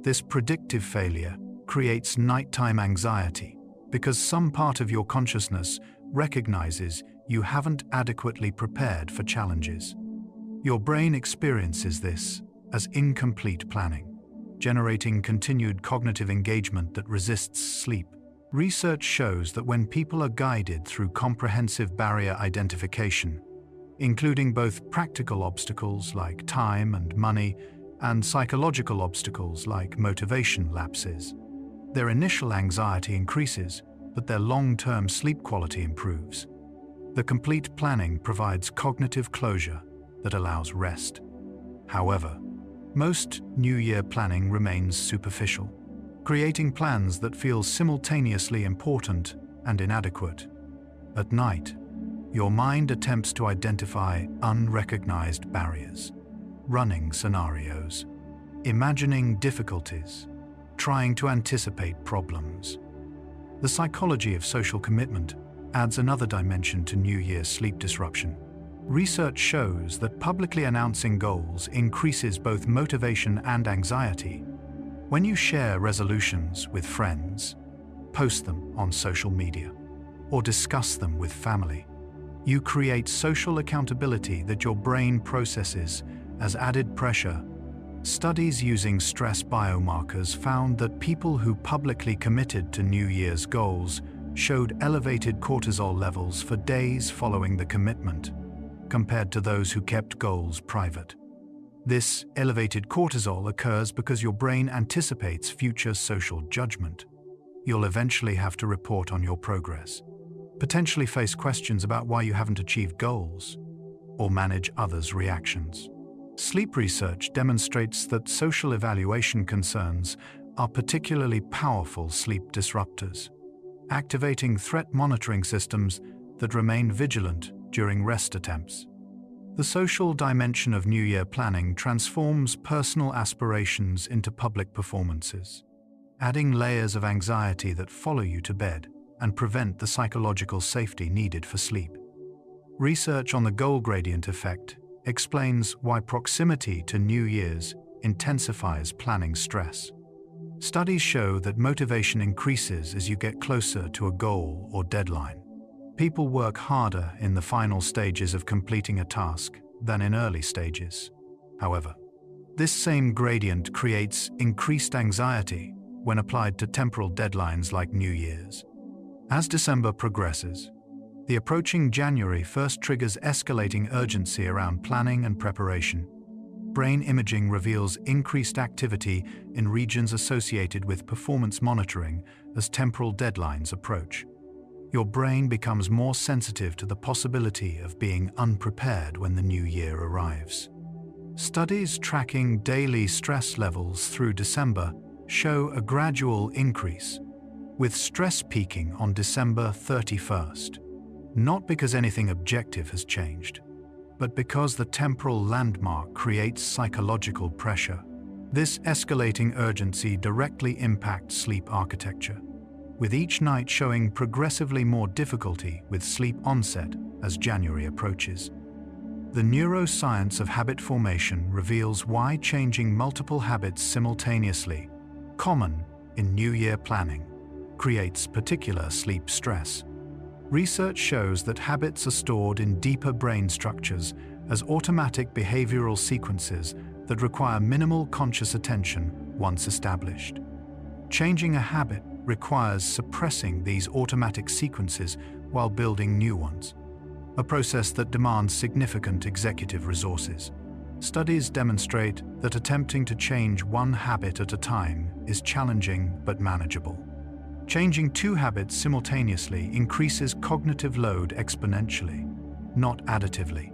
This predictive failure creates nighttime anxiety because some part of your consciousness recognizes you haven't adequately prepared for challenges. Your brain experiences this as incomplete planning, generating continued cognitive engagement that resists sleep. Research shows that when people are guided through comprehensive barrier identification, including both practical obstacles like time and money and psychological obstacles like motivation lapses, their initial anxiety increases, but their long-term sleep quality improves. The complete planning provides cognitive closure that allows rest. However, most New Year planning remains superficial, creating plans that feel simultaneously important and inadequate. At night, your mind attempts to identify unrecognized barriers, running scenarios, imagining difficulties, trying to anticipate problems. The psychology of social commitment adds another dimension to New Year's sleep disruption. Research shows that publicly announcing goals increases both motivation and anxiety. When you share resolutions with friends, post them on social media, or discuss them with family, you create social accountability that your brain processes as added pressure. Studies using stress biomarkers found that people who publicly committed to New Year's goals showed elevated cortisol levels for days following the commitment, compared to those who kept goals private. This elevated cortisol occurs because your brain anticipates future social judgment. You'll eventually have to report on your progress, potentially face questions about why you haven't achieved goals, or manage others' reactions. Sleep research demonstrates that social evaluation concerns are particularly powerful sleep disruptors, activating threat monitoring systems that remain vigilant during rest attempts. The social dimension of New Year planning transforms personal aspirations into public performances, adding layers of anxiety that follow you to bed and prevent the psychological safety needed for sleep. Research on the goal gradient effect explains why proximity to New Year's intensifies planning stress. Studies show that motivation increases as you get closer to a goal or deadline. People work harder in the final stages of completing a task than in early stages. However, this same gradient creates increased anxiety when applied to temporal deadlines like New Year's. As December progresses, the approaching January first triggers escalating urgency around planning and preparation. Brain imaging reveals increased activity in regions associated with performance monitoring as temporal deadlines approach. Your brain becomes more sensitive to the possibility of being unprepared when the new year arrives. Studies tracking daily stress levels through December show a gradual increase, with stress peaking on December 31st. Not because anything objective has changed, but because the temporal landmark creates psychological pressure. This escalating urgency directly impacts sleep architecture, with each night showing progressively more difficulty with sleep onset as January approaches. The neuroscience of habit formation reveals why changing multiple habits simultaneously, common in New Year planning, creates particular sleep stress. Research shows that habits are stored in deeper brain structures as automatic behavioral sequences that require minimal conscious attention once established. Changing a habit requires suppressing these automatic sequences while building new ones, a process that demands significant executive resources. Studies demonstrate that attempting to change one habit at a time is challenging but manageable. Changing two habits simultaneously increases cognitive load exponentially, not additively.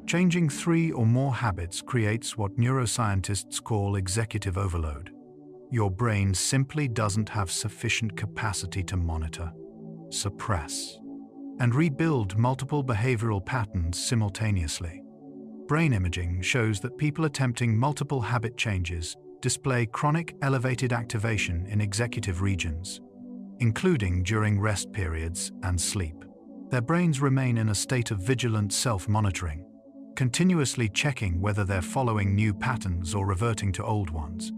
Changing 3 or more habits creates what neuroscientists call executive overload. Your brain simply doesn't have sufficient capacity to monitor, suppress, and rebuild multiple behavioral patterns simultaneously. Brain imaging shows that people attempting multiple habit changes display chronic elevated activation in executive regions, including during rest periods and sleep. Their brains remain in a state of vigilant self-monitoring, continuously checking whether they're following new patterns or reverting to old ones.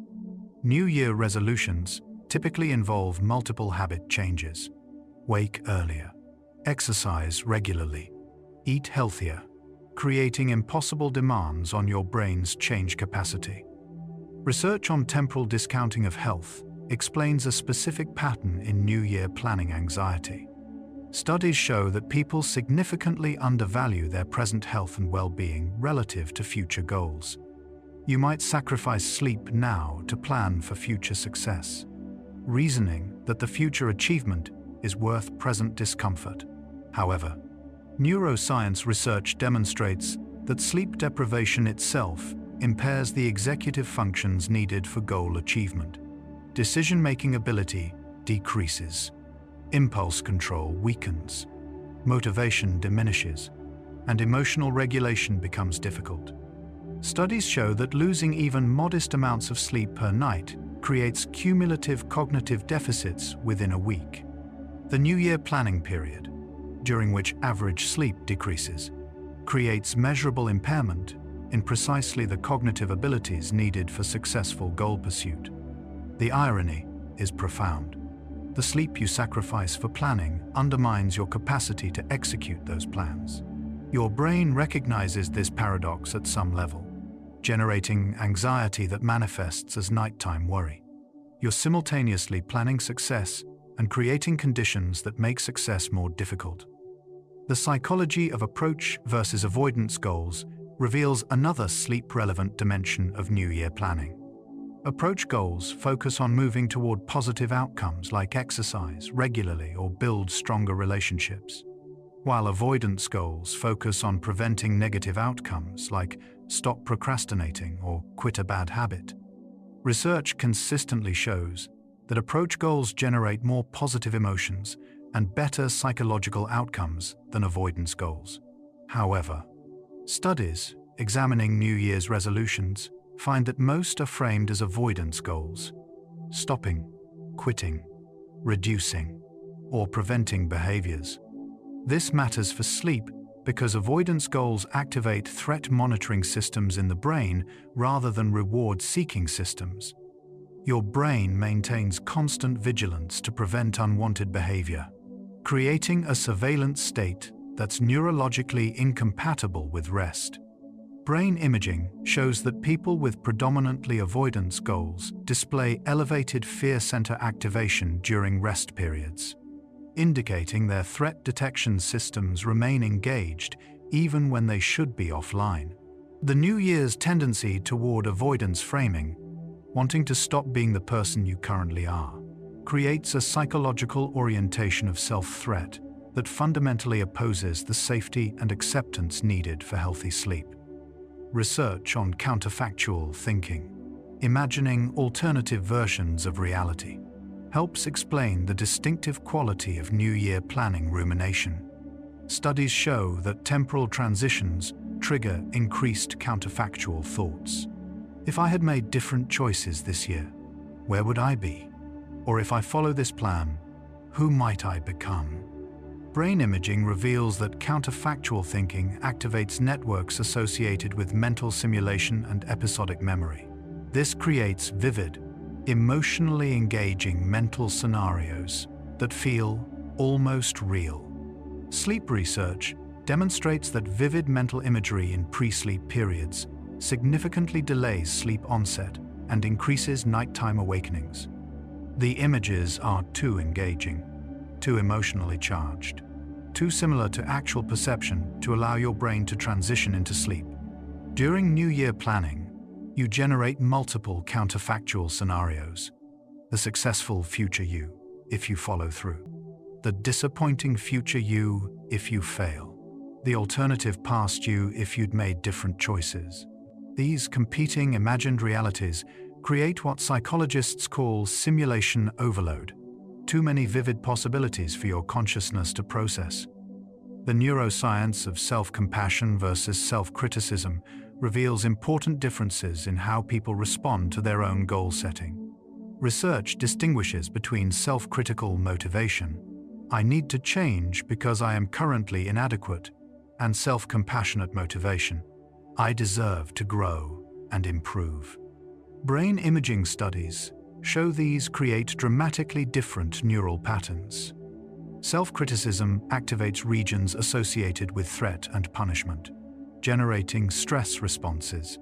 New Year resolutions typically involve multiple habit changes. Wake earlier, exercise regularly, eat healthier, creating impossible demands on your brain's change capacity. Research on temporal discounting of health explains a specific pattern in New Year planning anxiety. Studies show that people significantly undervalue their present health and well-being relative to future goals. You might sacrifice sleep now to plan for future success, reasoning that the future achievement is worth present discomfort. However, neuroscience research demonstrates that sleep deprivation itself impairs the executive functions needed for goal achievement. Decision-making ability decreases, impulse control weakens, motivation diminishes, and emotional regulation becomes difficult. Studies show that losing even modest amounts of sleep per night creates cumulative cognitive deficits within a week. The New Year planning period, during which average sleep decreases, creates measurable impairment in precisely the cognitive abilities needed for successful goal pursuit. The irony is profound. The sleep you sacrifice for planning undermines your capacity to execute those plans. Your brain recognizes this paradox at some level, generating anxiety that manifests as nighttime worry. You're simultaneously planning success and creating conditions that make success more difficult. The psychology of approach versus avoidance goals reveals another sleep-relevant dimension of New Year planning. Approach goals focus on moving toward positive outcomes like exercise regularly or build stronger relationships, while avoidance goals focus on preventing negative outcomes like stop procrastinating or quit a bad habit. Research consistently shows that approach goals generate more positive emotions and better psychological outcomes than avoidance goals. However, studies examining New Year's resolutions find that most are framed as avoidance goals, stopping, quitting, reducing, or preventing behaviors. This matters for sleep because avoidance goals activate threat monitoring systems in the brain rather than reward-seeking systems. Your brain maintains constant vigilance to prevent unwanted behavior, creating a surveillance state that's neurologically incompatible with rest. Brain imaging shows that people with predominantly avoidance goals display elevated fear center activation during rest periods, indicating their threat detection systems remain engaged even when they should be offline. The New Year's tendency toward avoidance framing, wanting to stop being the person you currently are, creates a psychological orientation of self-threat that fundamentally opposes the safety and acceptance needed for healthy sleep. Research on counterfactual thinking, imagining alternative versions of reality, helps explain the distinctive quality of New Year planning rumination. Studies show that temporal transitions trigger increased counterfactual thoughts. If I had made different choices this year, where would I be? Or if I follow this plan, who might I become? Brain imaging reveals that counterfactual thinking activates networks associated with mental simulation and episodic memory. This creates vivid, emotionally engaging mental scenarios that feel almost real. Sleep research demonstrates that vivid mental imagery in pre-sleep periods significantly delays sleep onset and increases nighttime awakenings. The images are too engaging, too emotionally charged, too similar to actual perception to allow your brain to transition into sleep. During New Year planning, you generate multiple counterfactual scenarios. The successful future you, if you follow through. The disappointing future you, if you fail. The alternative past you, if you'd made different choices. These competing imagined realities create what psychologists call simulation overload. Too many vivid possibilities for your consciousness to process. The neuroscience of self-compassion versus self-criticism reveals important differences in how people respond to their own goal setting. Research distinguishes between self-critical motivation, I need to change because I am currently inadequate, and self-compassionate motivation, I deserve to grow and improve. Brain imaging studies show these create dramatically different neural patterns. Self-criticism activates regions associated with threat and punishment, generating stress responses.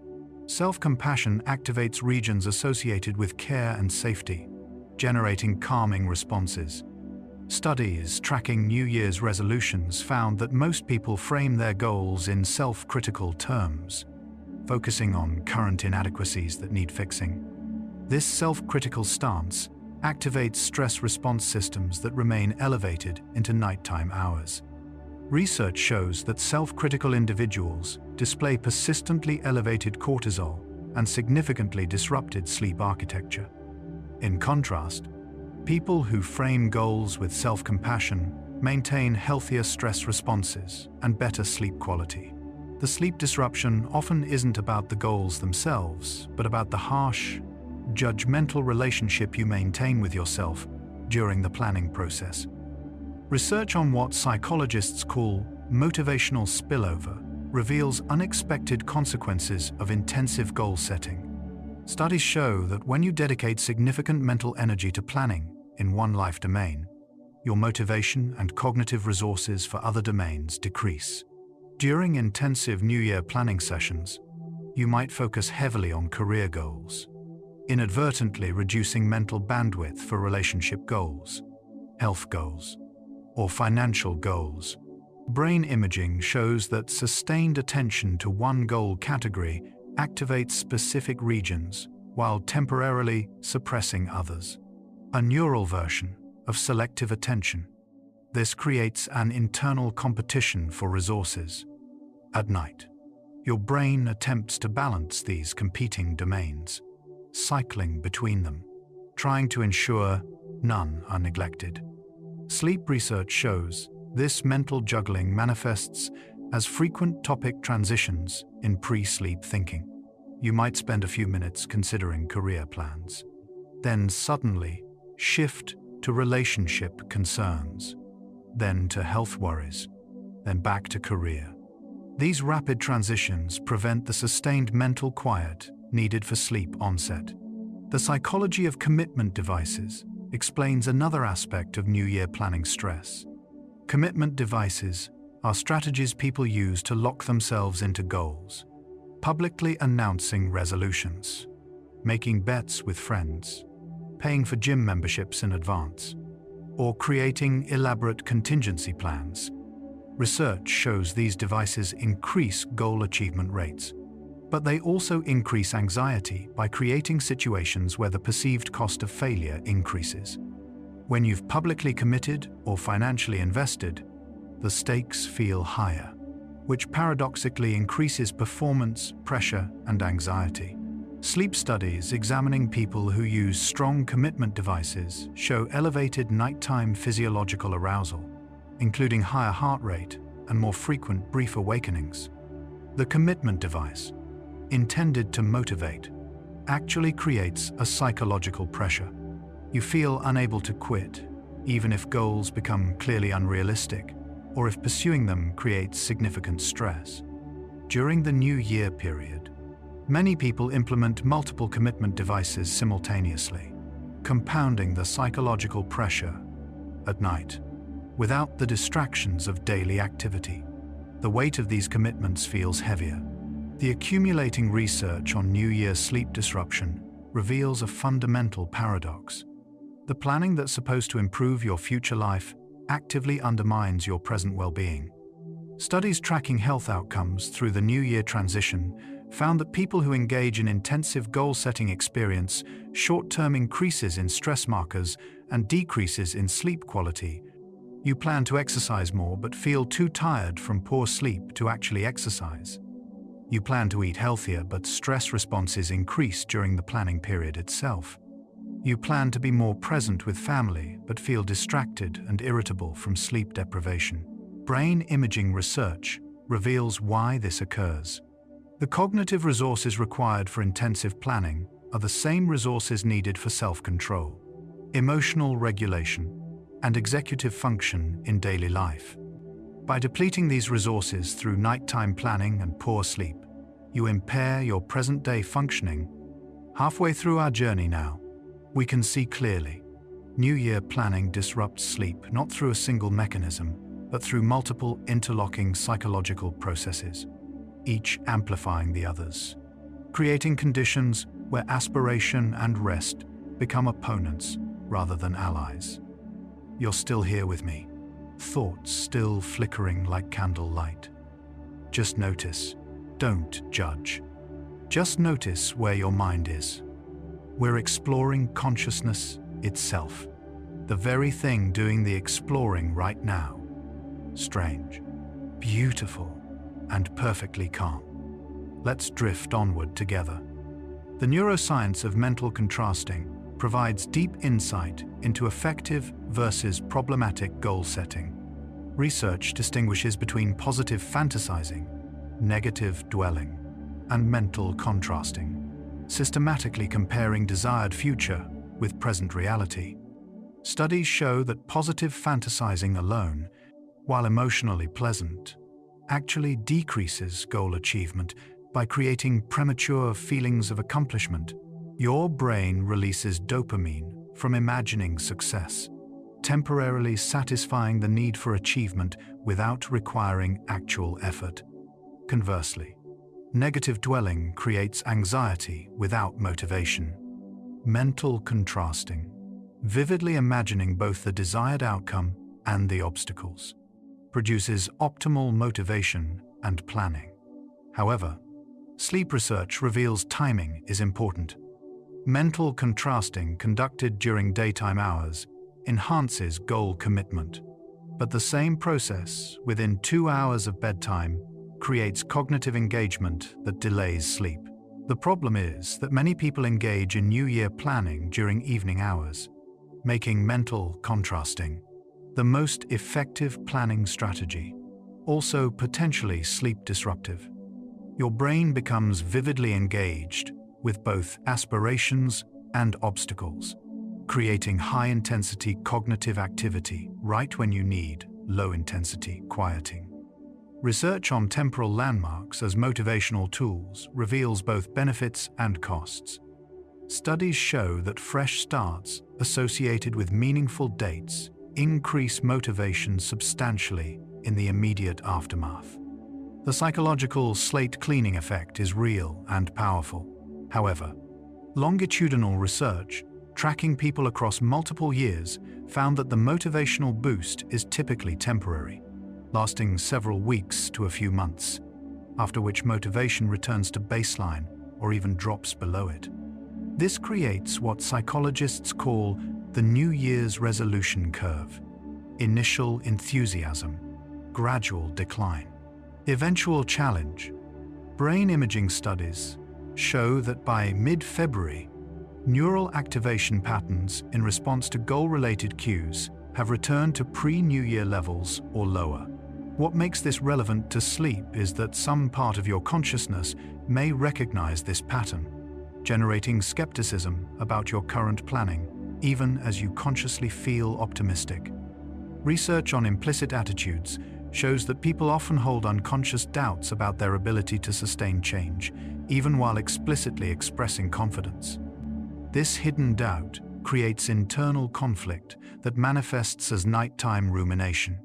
Self-compassion activates regions associated with care and safety, generating calming responses. Studies tracking New Year's resolutions found that most people frame their goals in self-critical terms, focusing on current inadequacies that need fixing. This self-critical stance activates stress response systems that remain elevated into nighttime hours. Research shows that self-critical individuals display persistently elevated cortisol and significantly disrupted sleep architecture. In contrast, people who frame goals with self-compassion maintain healthier stress responses and better sleep quality. The sleep disruption often isn't about the goals themselves, but about the harsh, judgmental relationship you maintain with yourself during the planning process. Research on what psychologists call motivational spillover reveals unexpected consequences of intensive goal setting. Studies show that when you dedicate significant mental energy to planning in one life domain, your motivation and cognitive resources for other domains decrease. During intensive New Year planning sessions, you might focus heavily on career goals, inadvertently reducing mental bandwidth for relationship goals, health goals, or financial goals. Brain imaging shows that sustained attention to one goal category activates specific regions while temporarily suppressing others. A neural version of selective attention. This creates an internal competition for resources. At night, your brain attempts to balance these competing domains, cycling between them, trying to ensure none are neglected. Sleep research shows this mental juggling manifests as frequent topic transitions in pre-sleep thinking. You might spend a few minutes considering career plans, then suddenly shift to relationship concerns, then to health worries, then back to career. These rapid transitions prevent the sustained mental quiet needed for sleep onset. The psychology of commitment devices explains another aspect of New Year planning stress. Commitment devices are strategies people use to lock themselves into goals, publicly announcing resolutions, making bets with friends, paying for gym memberships in advance, or creating elaborate contingency plans. Research shows these devices increase goal achievement rates, but they also increase anxiety by creating situations where the perceived cost of failure increases. When you've publicly committed or financially invested, the stakes feel higher, which paradoxically increases performance, pressure, and anxiety. Sleep studies examining people who use strong commitment devices show elevated nighttime physiological arousal, including higher heart rate and more frequent brief awakenings. The commitment device, intended to motivate, actually creates a psychological pressure. You feel unable to quit, even if goals become clearly unrealistic, or if pursuing them creates significant stress. During the New Year period, many people implement multiple commitment devices simultaneously, compounding the psychological pressure. At night, without the distractions of daily activity, the weight of these commitments feels heavier. The accumulating research on New Year's sleep disruption reveals a fundamental paradox. The planning that's supposed to improve your future life actively undermines your present well-being. Studies tracking health outcomes through the New Year transition found that people who engage in intensive goal-setting experience short-term increases in stress markers and decreases in sleep quality. You plan to exercise more but feel too tired from poor sleep to actually exercise. You plan to eat healthier but stress responses increase during the planning period itself. You plan to be more present with family but feel distracted and irritable from sleep deprivation. Brain imaging research reveals why this occurs. The cognitive resources required for intensive planning are the same resources needed for self-control, emotional regulation, and executive function in daily life. By depleting these resources through nighttime planning and poor sleep, you impair your present-day functioning. Halfway through our journey now, we can see clearly. New Year planning disrupts sleep not through a single mechanism, but through multiple interlocking psychological processes, each amplifying the others, creating conditions where aspiration and rest become opponents rather than allies. You're still here with me, thoughts still flickering like candlelight. Just notice, don't judge. Just notice where your mind is. We're exploring consciousness itself, the very thing doing the exploring right now. Strange, beautiful, and perfectly calm. Let's drift onward together. The neuroscience of mental contrasting provides deep insight into effective versus problematic goal setting. Research distinguishes between positive fantasizing, negative dwelling, and mental contrasting, systematically comparing desired future with present reality. Studies show that positive fantasizing alone, while emotionally pleasant, actually decreases goal achievement by creating premature feelings of accomplishment. Your brain releases dopamine from imagining success, temporarily satisfying the need for achievement without requiring actual effort. Conversely, negative dwelling creates anxiety without motivation. Mental contrasting, vividly imagining both the desired outcome and the obstacles, produces optimal motivation and planning. However, sleep research reveals timing is important. Mental contrasting conducted during daytime hours enhances goal commitment, but the same process within 2 hours of bedtime creates cognitive engagement that delays sleep. The problem is that many people engage in New Year planning during evening hours, making mental contrasting the most effective planning strategy, also potentially sleep disruptive. Your brain becomes vividly engaged with both aspirations and obstacles, creating high-intensity cognitive activity right when you need low-intensity quieting. Research on temporal landmarks as motivational tools reveals both benefits and costs. Studies show that fresh starts associated with meaningful dates increase motivation substantially in the immediate aftermath. The psychological slate cleaning effect is real and powerful. However, longitudinal research tracking people across multiple years found that the motivational boost is typically temporary, lasting several weeks to a few months, after which motivation returns to baseline or even drops below it. This creates what psychologists call the New Year's resolution curve: initial enthusiasm, gradual decline, eventual challenge. Brain imaging studies show that by mid-February, neural activation patterns in response to goal-related cues have returned to pre-New Year levels or lower. What makes this relevant to sleep is that some part of your consciousness may recognize this pattern, generating skepticism about your current planning, even as you consciously feel optimistic. Research on implicit attitudes shows that people often hold unconscious doubts about their ability to sustain change, even while explicitly expressing confidence. This hidden doubt creates internal conflict that manifests as nighttime rumination.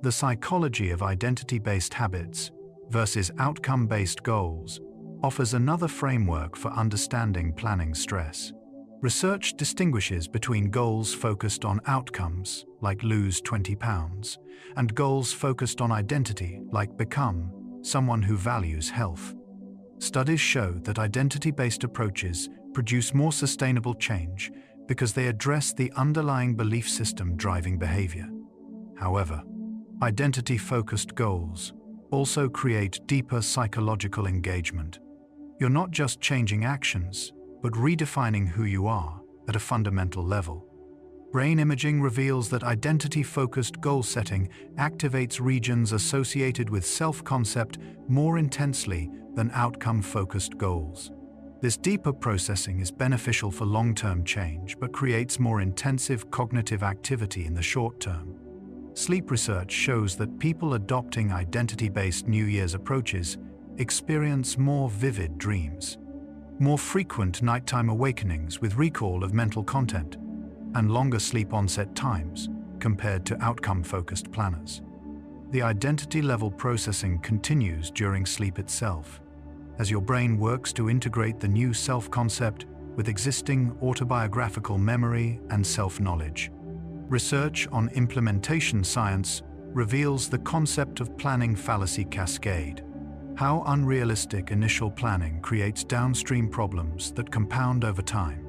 The psychology of identity-based habits versus outcome-based goals offers another framework for understanding planning stress. Research distinguishes between goals focused on outcomes, like lose 20 pounds, and goals focused on identity, like become someone who values health. Studies show that identity-based approaches produce more sustainable change because they address the underlying belief system driving behavior. However, identity-focused goals also create deeper psychological engagement. You're not just changing actions, but redefining who you are at a fundamental level. Brain imaging reveals that identity-focused goal setting activates regions associated with self-concept more intensely than outcome-focused goals. This deeper processing is beneficial for long-term change, but creates more intensive cognitive activity in the short term. Sleep research shows that people adopting identity-based New Year's approaches experience more vivid dreams, more frequent nighttime awakenings with recall of mental content, and longer sleep onset times compared to outcome-focused planners. The identity-level processing continues during sleep itself, as your brain works to integrate the new self-concept with existing autobiographical memory and self-knowledge. Research on implementation science reveals the concept of planning fallacy cascade, how unrealistic initial planning creates downstream problems that compound over time.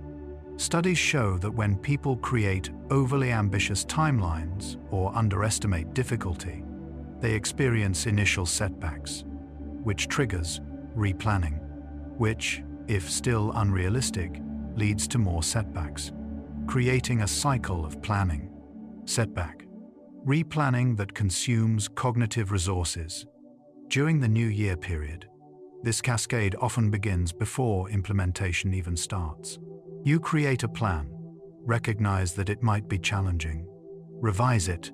Studies show that when people create overly ambitious timelines or underestimate difficulty, they experience initial setbacks, which triggers replanning, which, if still unrealistic, leads to more setbacks, creating a cycle of planning, setback, replanning that consumes cognitive resources. During the New Year period, this cascade often begins before implementation even starts. You create a plan, recognize that it might be challenging, revise it,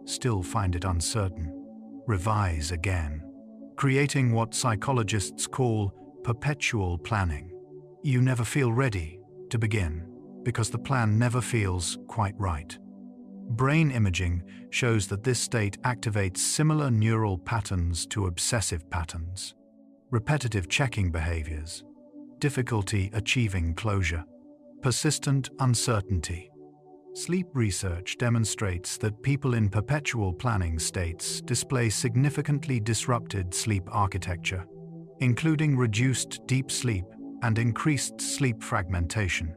still find it uncertain, revise again, creating what psychologists call perpetual planning. You never feel ready to begin because the plan never feels quite right. Brain imaging shows that this state activates similar neural patterns to obsessive patterns, repetitive checking behaviors, difficulty achieving closure, persistent uncertainty. Sleep research demonstrates that people in perpetual planning states display significantly disrupted sleep architecture, including reduced deep sleep and increased sleep fragmentation.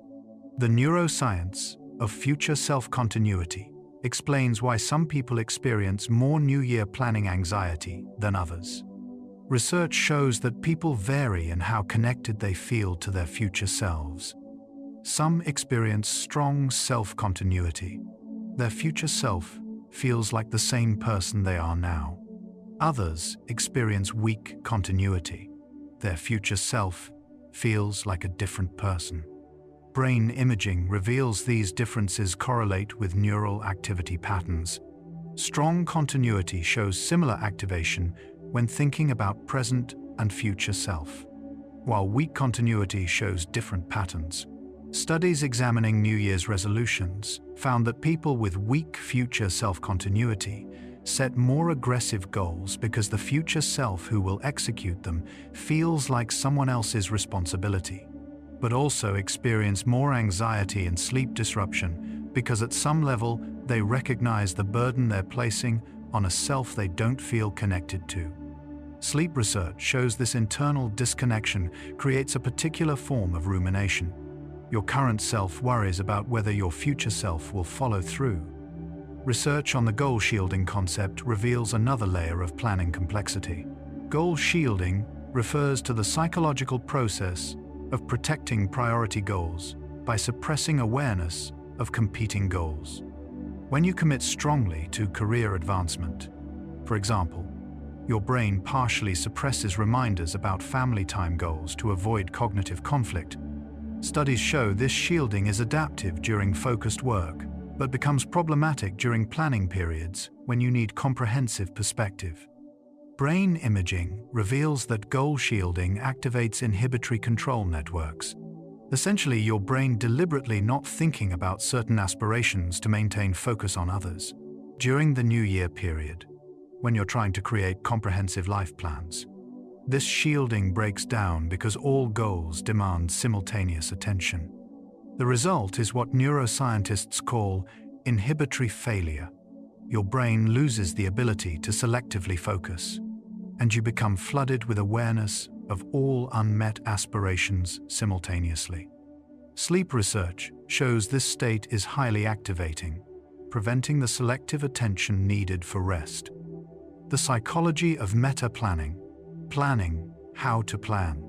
The neuroscience of future self-continuity explains why some people experience more New Year planning anxiety than others. Research shows that people vary in how connected they feel to their future selves. Some experience strong self-continuity. Their future self feels like the same person they are now. Others experience weak continuity. Their future self feels like a different person. Brain imaging reveals these differences correlate with neural activity patterns. Strong continuity shows similar activation when thinking about present and future self, while weak continuity shows different patterns. Studies examining New Year's resolutions found that people with weak future self-continuity set more aggressive goals because the future self who will execute them feels like someone else's responsibility, but also experience more anxiety and sleep disruption because at some level they recognize the burden they're placing on a self they don't feel connected to. Sleep research shows this internal disconnection creates a particular form of rumination. Your current self worries about whether your future self will follow through. Research on the goal shielding concept reveals another layer of planning complexity. Goal shielding refers to the psychological process of protecting priority goals by suppressing awareness of competing goals. When you commit strongly to career advancement, for example, your brain partially suppresses reminders about family time goals to avoid cognitive conflict. Studies show this shielding is adaptive during focused work, but becomes problematic during planning periods when you need comprehensive perspective. Brain imaging reveals that goal shielding activates inhibitory control networks. Essentially, your brain deliberately not thinking about certain aspirations to maintain focus on others. During the New Year period, when you're trying to create comprehensive life plans. This shielding breaks down because all goals demand simultaneous attention. The result is what neuroscientists call inhibitory failure. Your brain loses the ability to selectively focus, and you become flooded with awareness of all unmet aspirations simultaneously. Sleep research shows this state is highly activating, preventing the selective attention needed for rest. The psychology of meta-planning, planning how to plan,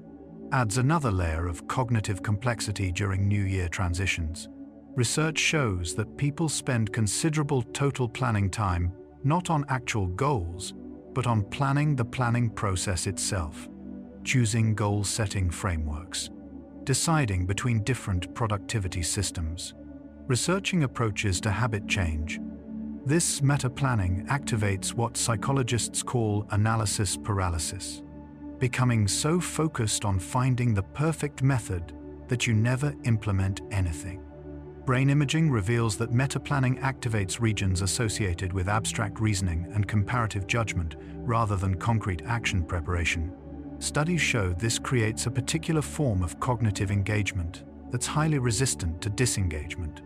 adds another layer of cognitive complexity during New Year transitions. Research shows that people spend considerable total planning time not on actual goals, but on planning the planning process itself, choosing goal-setting frameworks, deciding between different productivity systems, researching approaches to habit change. This meta-planning activates what psychologists call analysis paralysis, becoming so focused on finding the perfect method that you never implement anything. Brain imaging reveals that meta-planning activates regions associated with abstract reasoning and comparative judgment rather than concrete action preparation. Studies show this creates a particular form of cognitive engagement that's highly resistant to disengagement,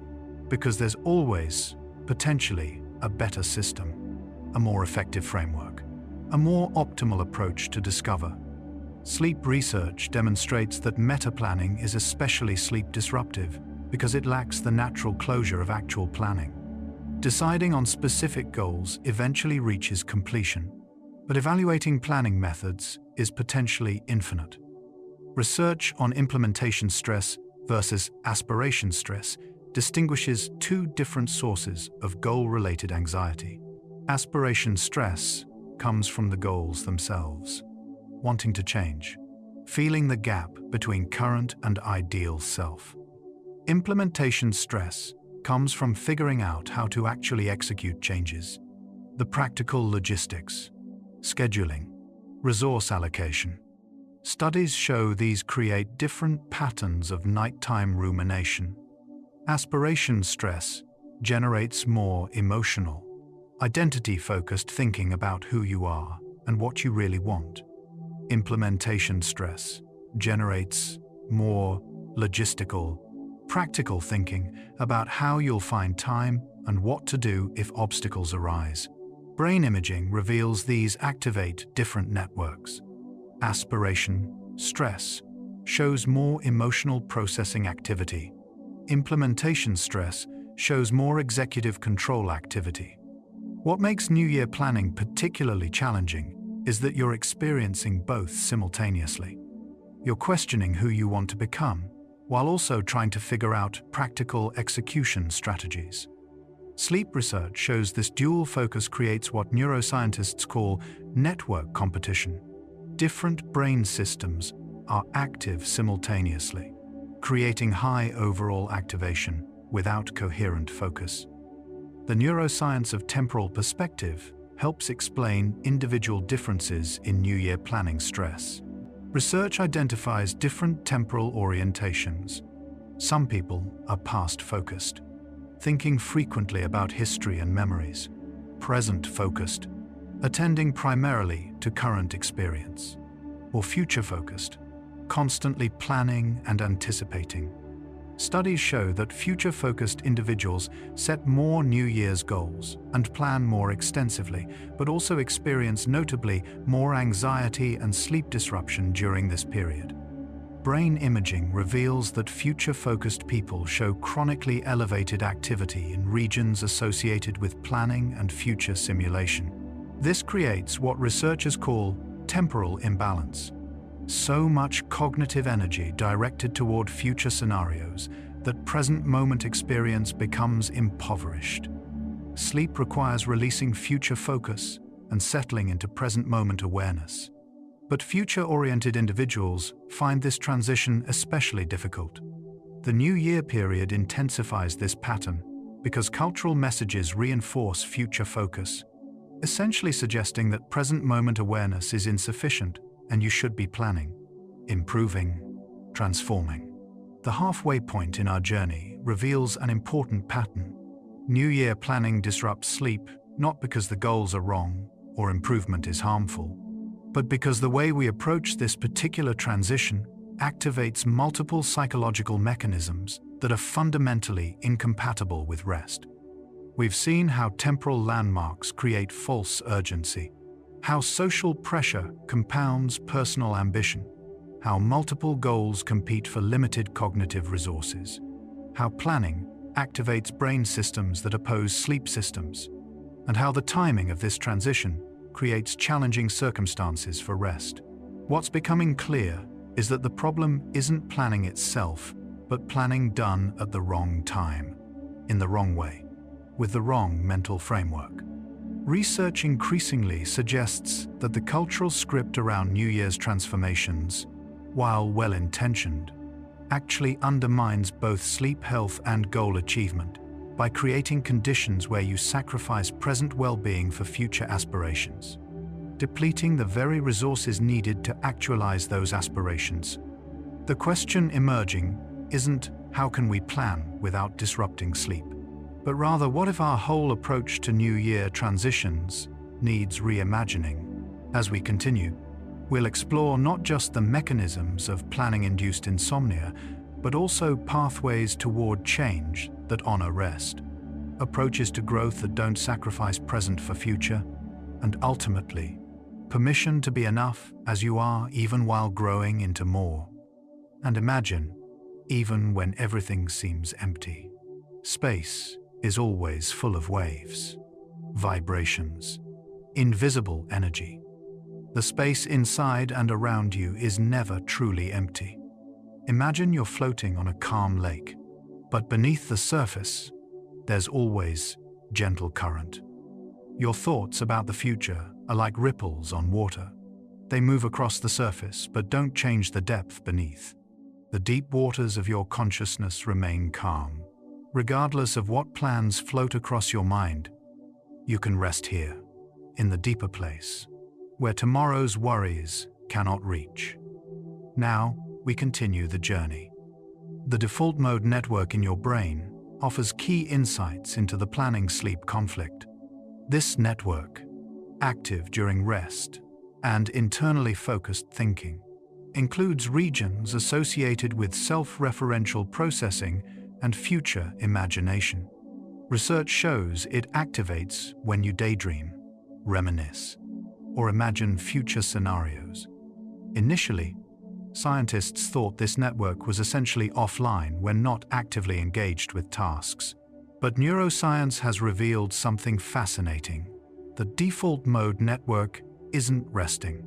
because there's always, potentially, a better system, a more effective framework, a more optimal approach to discover. Sleep research demonstrates that meta-planning is especially sleep disruptive because it lacks the natural closure of actual planning. Deciding on specific goals eventually reaches completion, but evaluating planning methods is potentially infinite. Research on implementation stress versus aspiration stress distinguishes two different sources of goal-related anxiety. Aspiration stress comes from the goals themselves, wanting to change, feeling the gap between current and ideal self. Implementation stress comes from figuring out how to actually execute changes, the practical logistics, scheduling, resource allocation. Studies show these create different patterns of nighttime rumination. Aspiration stress generates more emotional, identity-focused thinking about who you are and what you really want. Implementation stress generates more logistical, practical thinking about how you'll find time and what to do if obstacles arise. Brain imaging reveals these activate different networks. Aspiration stress shows more emotional processing activity. Implementation stress shows more executive control activity. What makes New Year planning particularly challenging is that you're experiencing both simultaneously. You're questioning who you want to become, while also trying to figure out practical execution strategies. Sleep research shows this dual focus creates what neuroscientists call network competition. Different brain systems are active simultaneously, creating high overall activation without coherent focus. The neuroscience of temporal perspective helps explain individual differences in New Year planning stress. Research identifies different temporal orientations. Some people are past-focused, thinking frequently about history and memories. Present-focused, attending primarily to current experience. Or future-focused, constantly planning and anticipating. Studies show that future-focused individuals set more New Year's goals and plan more extensively, but also experience notably more anxiety and sleep disruption during this period. Brain imaging reveals that future-focused people show chronically elevated activity in regions associated with planning and future simulation. This creates what researchers call temporal imbalance. So much cognitive energy directed toward future scenarios that present moment experience becomes impoverished. Sleep requires releasing future focus and settling into present moment awareness. But future-oriented individuals find this transition especially difficult. The New Year period intensifies this pattern because cultural messages reinforce future focus, essentially suggesting that present moment awareness is insufficient and you should be planning, improving, transforming. The halfway point in our journey reveals an important pattern. New Year planning disrupts sleep not because the goals are wrong, or improvement is harmful, but because the way we approach this particular transition activates multiple psychological mechanisms that are fundamentally incompatible with rest. We've seen how temporal landmarks create false urgency, how social pressure compounds personal ambition, how multiple goals compete for limited cognitive resources, how planning activates brain systems that oppose sleep systems, and how the timing of this transition creates challenging circumstances for rest. What's becoming clear is that the problem isn't planning itself, but planning done at the wrong time, in the wrong way, with the wrong mental framework. Research increasingly suggests that the cultural script around New Year's transformations, while well-intentioned, actually undermines both sleep health and goal achievement by creating conditions where you sacrifice present well-being for future aspirations, depleting the very resources needed to actualize those aspirations. The question emerging isn't how can we plan without disrupting sleep, but rather what if our whole approach to New Year transitions needs reimagining. As we continue, we'll explore not just the mechanisms of planning-induced insomnia, but also pathways toward change that honor rest, approaches to growth that don't sacrifice present for future, and ultimately, permission to be enough as you are even while growing into more. And imagine, even when everything seems empty, space is always full of waves, vibrations, invisible energy. The space inside and around you is never truly empty. Imagine you're floating on a calm lake, but beneath the surface, there's always gentle current. Your thoughts about the future are like ripples on water. They move across the surface, but don't change the depth beneath. The deep waters of your consciousness remain calm. Regardless of what plans float across your mind, you can rest here, in the deeper place, where tomorrow's worries cannot reach. Now, we continue the journey. The default mode network in your brain offers key insights into the planning-sleep conflict. This network, active during rest and internally focused thinking, includes regions associated with self-referential processing and future imagination. Research shows it activates when you daydream, reminisce, or imagine future scenarios. Initially, scientists thought this network was essentially offline when not actively engaged with tasks. But neuroscience has revealed something fascinating. The default mode network isn't resting.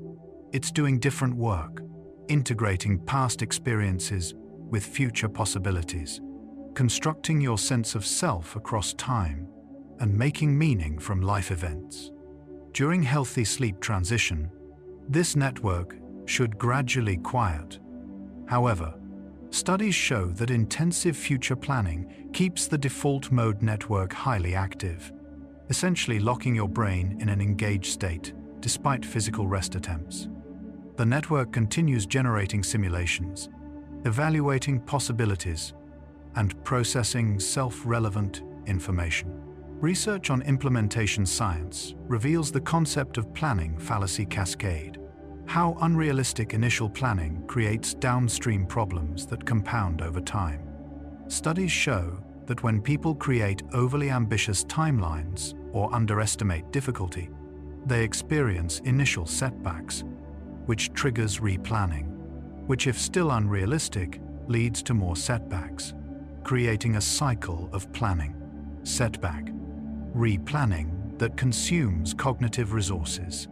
It's doing different work, integrating past experiences with future possibilities, constructing your sense of self across time, and making meaning from life events. During healthy sleep transition, this network should gradually quiet. However, studies show that intensive future planning keeps the default mode network highly active, essentially locking your brain in an engaged state despite physical rest attempts. The network continues generating simulations, evaluating possibilities, and processing self-relevant information. Research on implementation science reveals the concept of planning fallacy cascade, how unrealistic initial planning creates downstream problems that compound over time. Studies show that when people create overly ambitious timelines or underestimate difficulty, they experience initial setbacks, which triggers replanning, which if still unrealistic, leads to more setbacks, creating a cycle of planning, setback, replanning that consumes cognitive resources.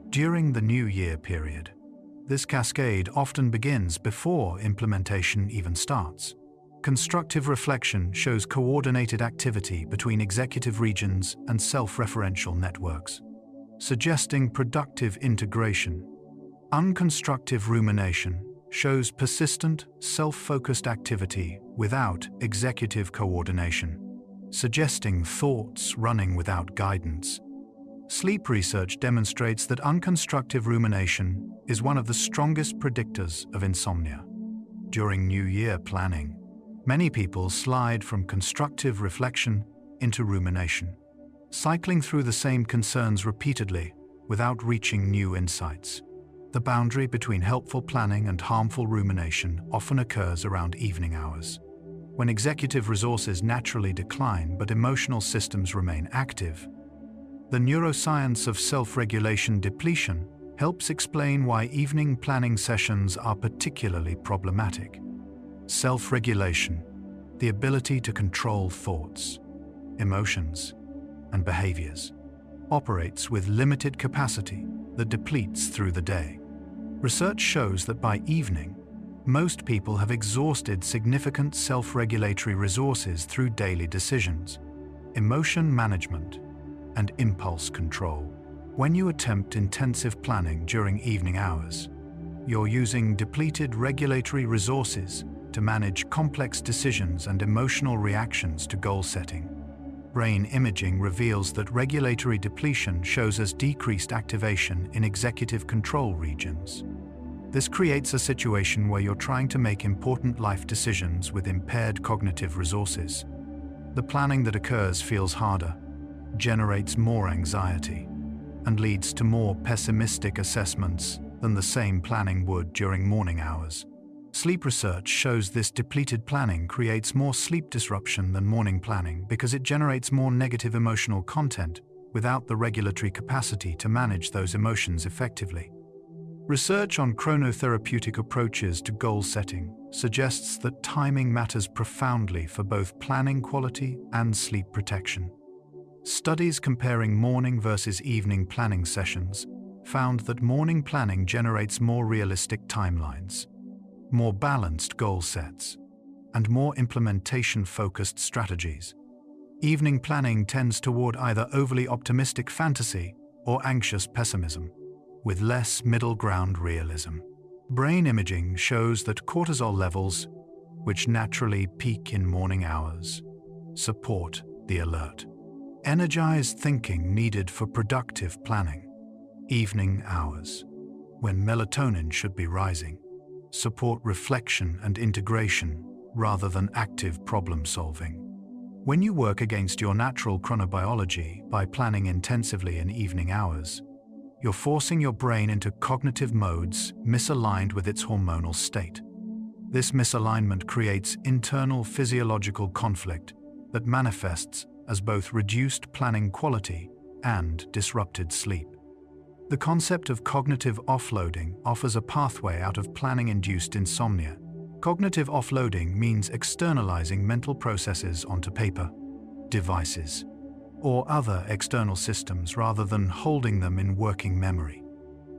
During the New Year period, this cascade often begins before implementation even starts. Constructive reflection shows coordinated activity between executive regions and self-referential networks, suggesting productive integration. Unconstructive rumination shows persistent, self-focused activity without executive coordination, suggesting thoughts running without guidance. Sleep research demonstrates that unconstructive rumination is one of the strongest predictors of insomnia. During New Year planning, many people slide from constructive reflection into rumination, cycling through the same concerns repeatedly without reaching new insights. The boundary between helpful planning and harmful rumination often occurs around evening hours, when executive resources naturally decline but emotional systems remain active. The neuroscience of self-regulation depletion helps explain why evening planning sessions are particularly problematic. Self-regulation, the ability to control thoughts, emotions, and behaviors, operates with limited capacity that depletes through the day. Research shows that by evening, most people have exhausted significant self-regulatory resources through daily decisions, emotion management, and impulse control. When you attempt intensive planning during evening hours, you're using depleted regulatory resources to manage complex decisions and emotional reactions to goal setting. Brain imaging reveals that regulatory depletion shows as decreased activation in executive control regions. This creates a situation where you're trying to make important life decisions with impaired cognitive resources. The planning that occurs feels harder, generates more anxiety, and leads to more pessimistic assessments than the same planning would during morning hours. Sleep research shows this depleted planning creates more sleep disruption than morning planning because it generates more negative emotional content without the regulatory capacity to manage those emotions effectively. Research on chronotherapeutic approaches to goal setting suggests that timing matters profoundly for both planning quality and sleep protection. Studies comparing morning versus evening planning sessions found that morning planning generates more realistic timelines, more balanced goal sets, and more implementation-focused strategies. Evening planning tends toward either overly optimistic fantasy or anxious pessimism, with less middle ground realism. Brain imaging shows that cortisol levels, which naturally peak in morning hours, support the alert, energized thinking needed for productive planning. Evening hours, when melatonin should be rising, support reflection and integration rather than active problem solving. When you work against your natural chronobiology by planning intensively in evening hours, you're forcing your brain into cognitive modes misaligned with its hormonal state. This misalignment creates internal physiological conflict that manifests as both reduced planning quality and disrupted sleep. The concept of cognitive offloading offers a pathway out of planning-induced insomnia. Cognitive offloading means externalizing mental processes onto paper, devices, or other external systems rather than holding them in working memory.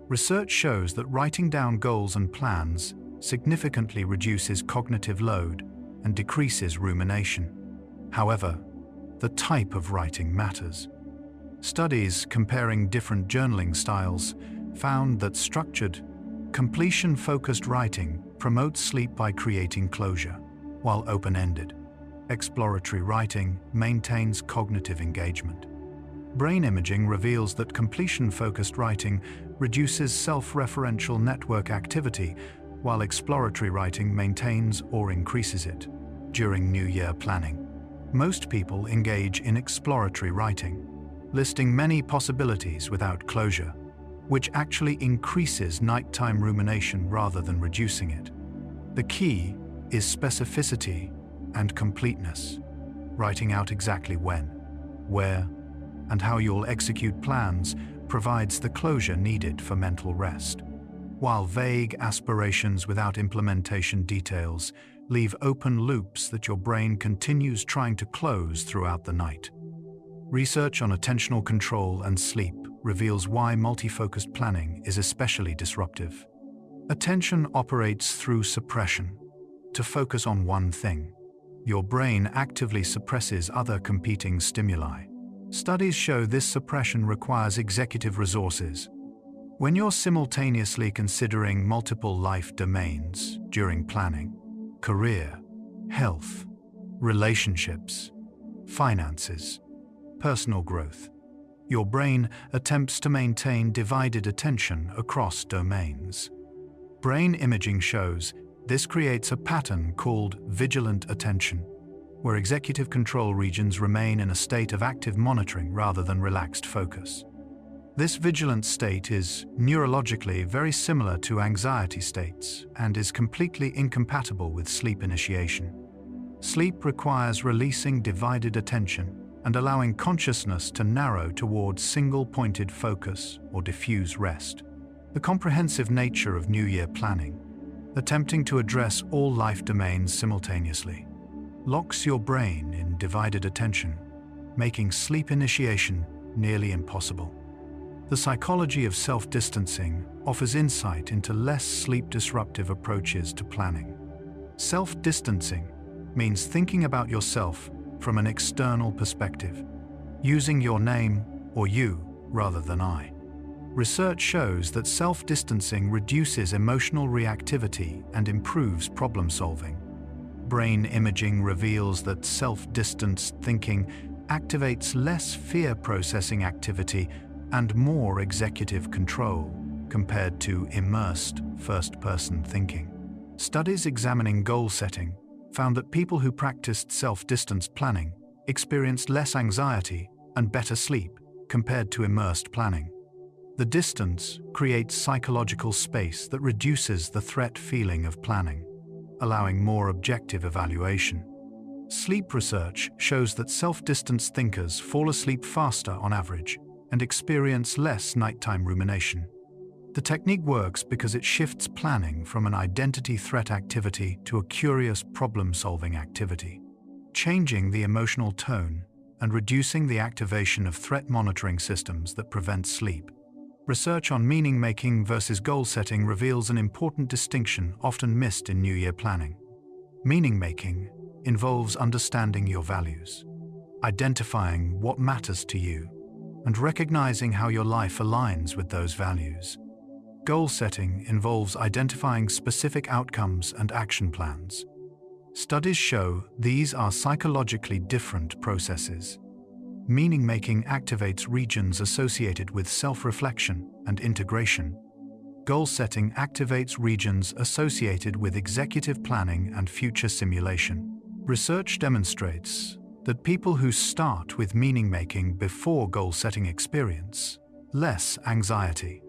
Research shows that writing down goals and plans significantly reduces cognitive load and decreases rumination. However, the type of writing matters. Studies comparing different journaling styles found that structured, completion-focused writing promotes sleep by creating closure, while open-ended, exploratory writing maintains cognitive engagement. Brain imaging reveals that completion-focused writing reduces self-referential network activity, while exploratory writing maintains or increases it. During New Year planning, most people engage in exploratory writing, listing many possibilities without closure, which actually increases nighttime rumination rather than reducing it. The key is specificity and completeness, writing out exactly when, where, and how you'll execute plans provides the closure needed for mental rest, while vague aspirations without implementation details leave open loops that your brain continues trying to close throughout the night. Research on attentional control and sleep reveals why multi-focused planning is especially disruptive. Attention operates through suppression. To focus on one thing, your brain actively suppresses other competing stimuli. Studies show this suppression requires executive resources. When you're simultaneously considering multiple life domains during planning, career, health, relationships, finances, personal growth, your brain attempts to maintain divided attention across domains. Brain imaging shows this creates a pattern called vigilant attention, where executive control regions remain in a state of active monitoring rather than relaxed focus. This vigilant state is neurologically very similar to anxiety states and is completely incompatible with sleep initiation. Sleep requires releasing divided attention and allowing consciousness to narrow towards single-pointed focus or diffuse rest. The comprehensive nature of New Year planning, attempting to address all life domains simultaneously, locks your brain in divided attention, making sleep initiation nearly impossible. The psychology of self-distancing offers insight into less sleep-disruptive approaches to planning. Self-distancing means thinking about yourself from an external perspective, using your name or you rather than I. Research shows that self-distancing reduces emotional reactivity and improves problem-solving. Brain imaging reveals that self-distanced thinking activates less fear-processing activity and more executive control compared to immersed first-person thinking. Studies examining goal setting found that people who practiced self-distance planning experienced less anxiety and better sleep compared to immersed planning. The distance creates psychological space that reduces the threat feeling of planning, allowing more objective evaluation. Sleep research shows that self-distanced thinkers fall asleep faster on average and experience less nighttime rumination. The technique works because it shifts planning from an identity threat activity to a curious problem-solving activity, changing the emotional tone and reducing the activation of threat monitoring systems that prevent sleep. Research on meaning-making versus goal-setting reveals an important distinction often missed in New Year planning. Meaning-making involves understanding your values, identifying what matters to you, and recognizing how your life aligns with those values. Goal setting involves identifying specific outcomes and action plans. Studies show these are psychologically different processes. Meaning-making activates regions associated with self-reflection and integration. Goal setting activates regions associated with executive planning and future simulation. Research demonstrates that people who start with meaning-making before goal-setting experience less anxiety,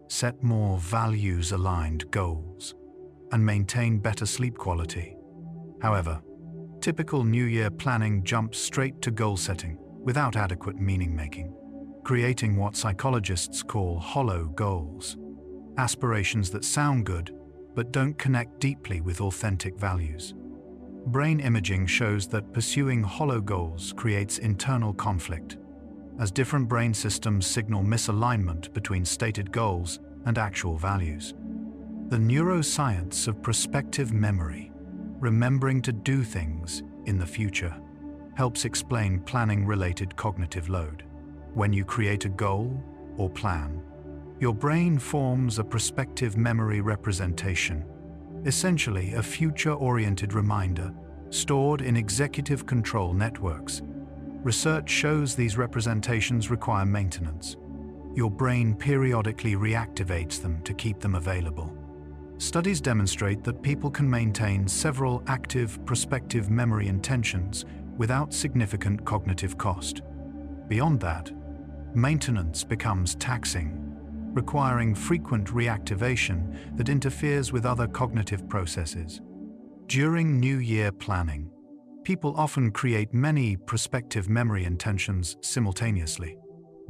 set more values-aligned goals, and maintain better sleep quality. However, typical New Year planning jumps straight to goal-setting without adequate meaning-making, creating what psychologists call hollow goals, aspirations that sound good but don't connect deeply with authentic values. Brain imaging shows that pursuing hollow goals creates internal conflict, as different brain systems signal misalignment between stated goals and actual values. The neuroscience of prospective memory, remembering to do things in the future, helps explain planning-related cognitive load. When you create a goal or plan, your brain forms a prospective memory representation, essentially a future-oriented reminder stored in executive control networks. Research shows these representations require maintenance. Your brain periodically reactivates them to keep them available. Studies demonstrate that people can maintain several active prospective memory intentions without significant cognitive cost. Beyond that, maintenance becomes taxing, requiring frequent reactivation that interferes with other cognitive processes. During New Year planning, people often create many prospective memory intentions simultaneously,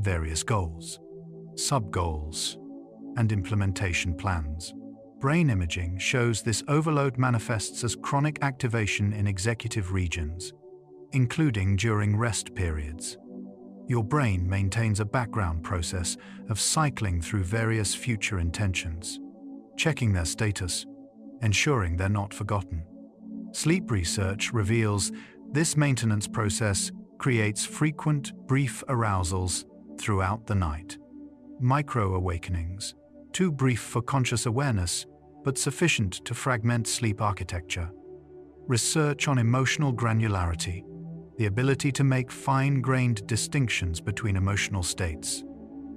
various goals, sub-goals, and implementation plans. Brain imaging shows this overload manifests as chronic activation in executive regions, including during rest periods. Your brain maintains a background process of cycling through various future intentions, checking their status, ensuring they're not forgotten. Sleep research reveals this maintenance process creates frequent, brief arousals throughout the night. Micro-awakenings, too brief for conscious awareness, but sufficient to fragment sleep architecture. Research on emotional granularity, the ability to make fine-grained distinctions between emotional states,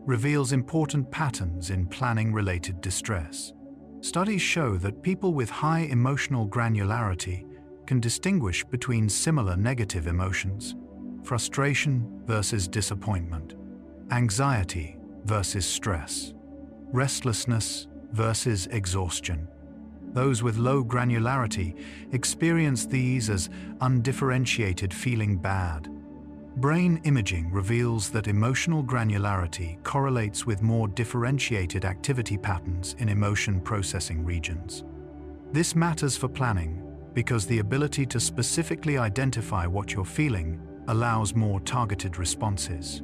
reveals important patterns in planning-related distress. Studies show that people with high emotional granularity can distinguish between similar negative emotions, frustration versus disappointment, anxiety versus stress, restlessness versus exhaustion. Those with low granularity experience these as undifferentiated feeling bad. Brain imaging reveals that emotional granularity correlates with more differentiated activity patterns in emotion processing regions. This matters for planning because the ability to specifically identify what you're feeling allows more targeted responses.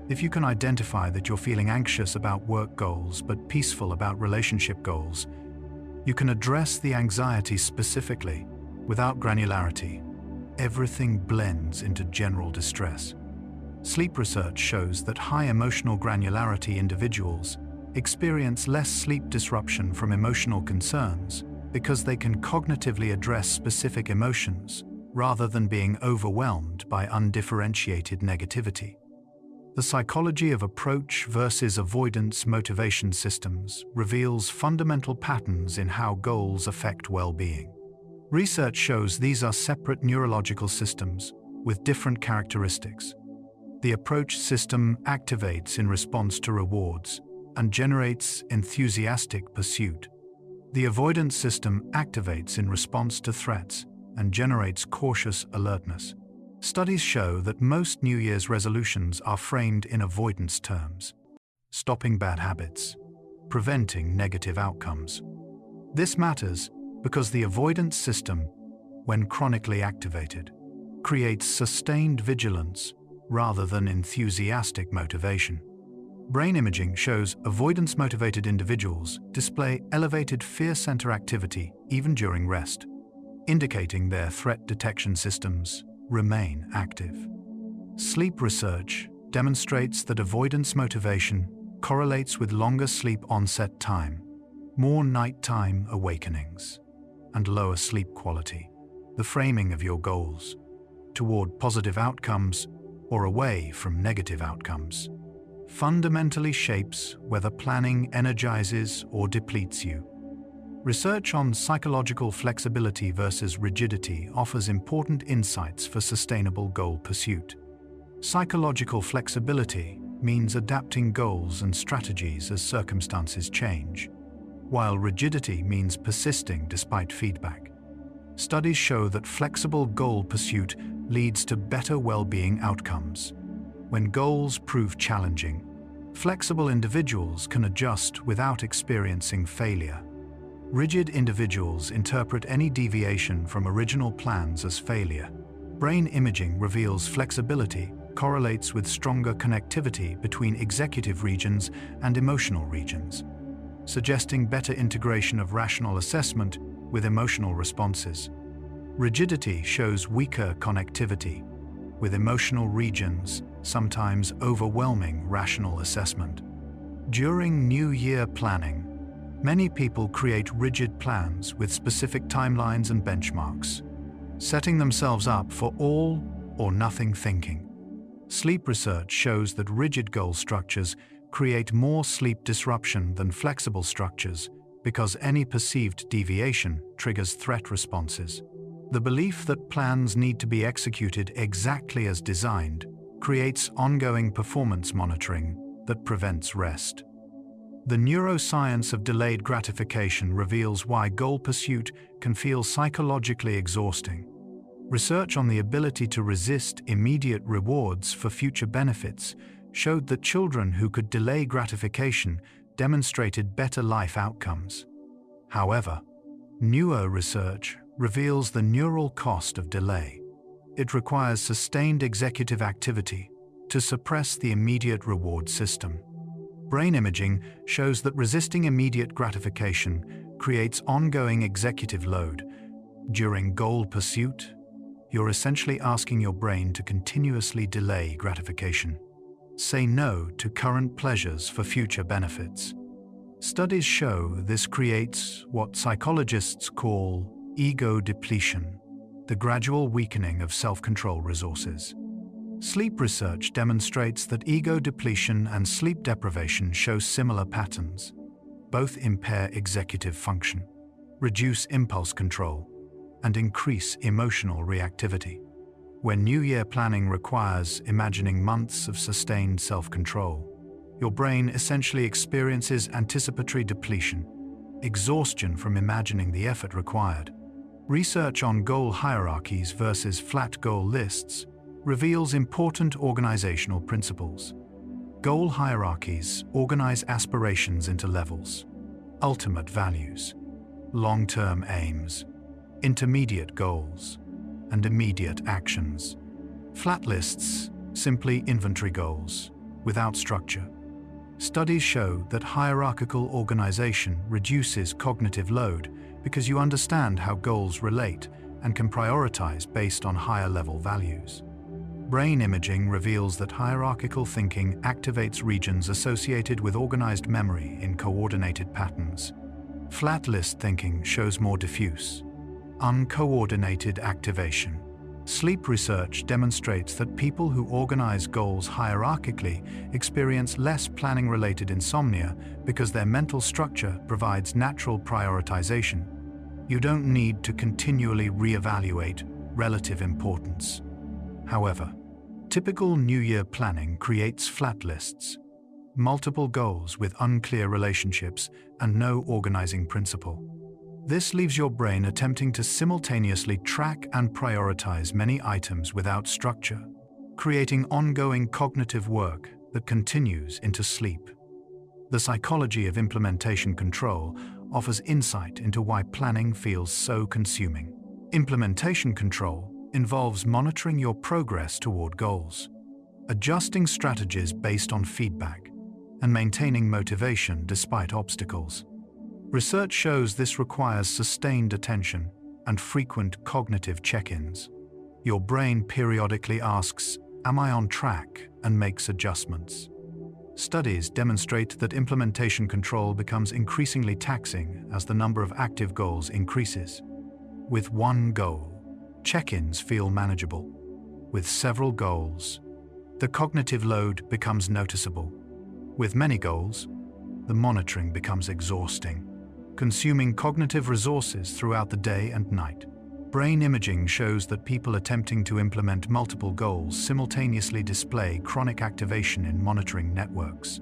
If you can identify that you're feeling anxious about work goals but peaceful about relationship goals, you can address the anxiety specifically. Without granularity, everything blends into general distress. Sleep research shows that high emotional granularity individuals experience less sleep disruption from emotional concerns because they can cognitively address specific emotions rather than being overwhelmed by undifferentiated negativity. The psychology of approach versus avoidance motivation systems reveals fundamental patterns in how goals affect well-being. Research shows these are separate neurological systems with different characteristics. The approach system activates in response to rewards and generates enthusiastic pursuit. The avoidance system activates in response to threats and generates cautious alertness. Studies show that most New Year's resolutions are framed in avoidance terms, stopping bad habits, preventing negative outcomes. This matters because the avoidance system, when chronically activated, creates sustained vigilance rather than enthusiastic motivation. Brain imaging shows avoidance-motivated individuals display elevated fear center activity even during rest, indicating their threat detection systems remain active. Sleep research demonstrates that avoidance motivation correlates with longer sleep onset time, more nighttime awakenings, and lower sleep quality. The framing of your goals toward positive outcomes or away from negative outcomes fundamentally shapes whether planning energizes or depletes you. Research on psychological flexibility versus rigidity offers important insights for sustainable goal pursuit. Psychological flexibility means adapting goals and strategies as circumstances change, while rigidity means persisting despite feedback. Studies show that flexible goal pursuit leads to better well-being outcomes. When goals prove challenging, flexible individuals can adjust without experiencing failure. Rigid individuals interpret any deviation from original plans as failure. Brain imaging reveals flexibility correlates with stronger connectivity between executive regions and emotional regions, suggesting better integration of rational assessment with emotional responses. Rigidity shows weaker connectivity, with emotional regions sometimes overwhelming rational assessment. During New Year planning, many people create rigid plans with specific timelines and benchmarks, setting themselves up for all or nothing thinking. Sleep research shows that rigid goal structures create more sleep disruption than flexible structures because any perceived deviation triggers threat responses. The belief that plans need to be executed exactly as designed creates ongoing performance monitoring that prevents rest. The neuroscience of delayed gratification reveals why goal pursuit can feel psychologically exhausting. Research on the ability to resist immediate rewards for future benefits showed that children who could delay gratification demonstrated better life outcomes. However, newer research reveals the neural cost of delay. It requires sustained executive activity to suppress the immediate reward system. Brain imaging shows that resisting immediate gratification creates ongoing executive load. During goal pursuit, you're essentially asking your brain to continuously delay gratification. Say no to current pleasures for future benefits. Studies show this creates what psychologists call ego depletion, the gradual weakening of self-control resources. Sleep research demonstrates that ego depletion and sleep deprivation show similar patterns. Both impair executive function, reduce impulse control, and increase emotional reactivity. When New Year planning requires imagining months of sustained self-control, Your brain essentially experiences anticipatory depletion, exhaustion from imagining the effort required. Research on goal hierarchies versus flat goal lists reveals important organizational principles. Goal hierarchies organize aspirations into levels: ultimate values, long-term aims, intermediate goals, and immediate actions. Flat lists simply inventory goals, without structure. Studies show that hierarchical organization reduces cognitive load because you understand how goals relate and can prioritize based on higher-level values. Brain imaging reveals that hierarchical thinking activates regions associated with organized memory in coordinated patterns. Flat list thinking shows more diffuse, uncoordinated activation. Sleep research demonstrates that people who organize goals hierarchically experience less planning-related insomnia because their mental structure provides natural prioritization. You don't need to continually reevaluate relative importance. However, typical New Year planning creates flat lists, multiple goals with unclear relationships and no organizing principle. This leaves your brain attempting to simultaneously track and prioritize many items without structure, creating ongoing cognitive work that continues into sleep. The psychology of implementation control offers insight into why planning feels so consuming. Implementation control involves monitoring your progress toward goals, adjusting strategies based on feedback, and maintaining motivation despite obstacles. Research shows this requires sustained attention and frequent cognitive check-ins. Your brain periodically asks, "Am I on track?" and makes adjustments. Studies demonstrate that implementation control becomes increasingly taxing as the number of active goals increases. With one goal, check-ins feel manageable. With several goals, the cognitive load becomes noticeable. With many goals, the monitoring becomes exhausting, consuming cognitive resources throughout the day and night. Brain imaging shows that people attempting to implement multiple goals simultaneously display chronic activation in monitoring networks,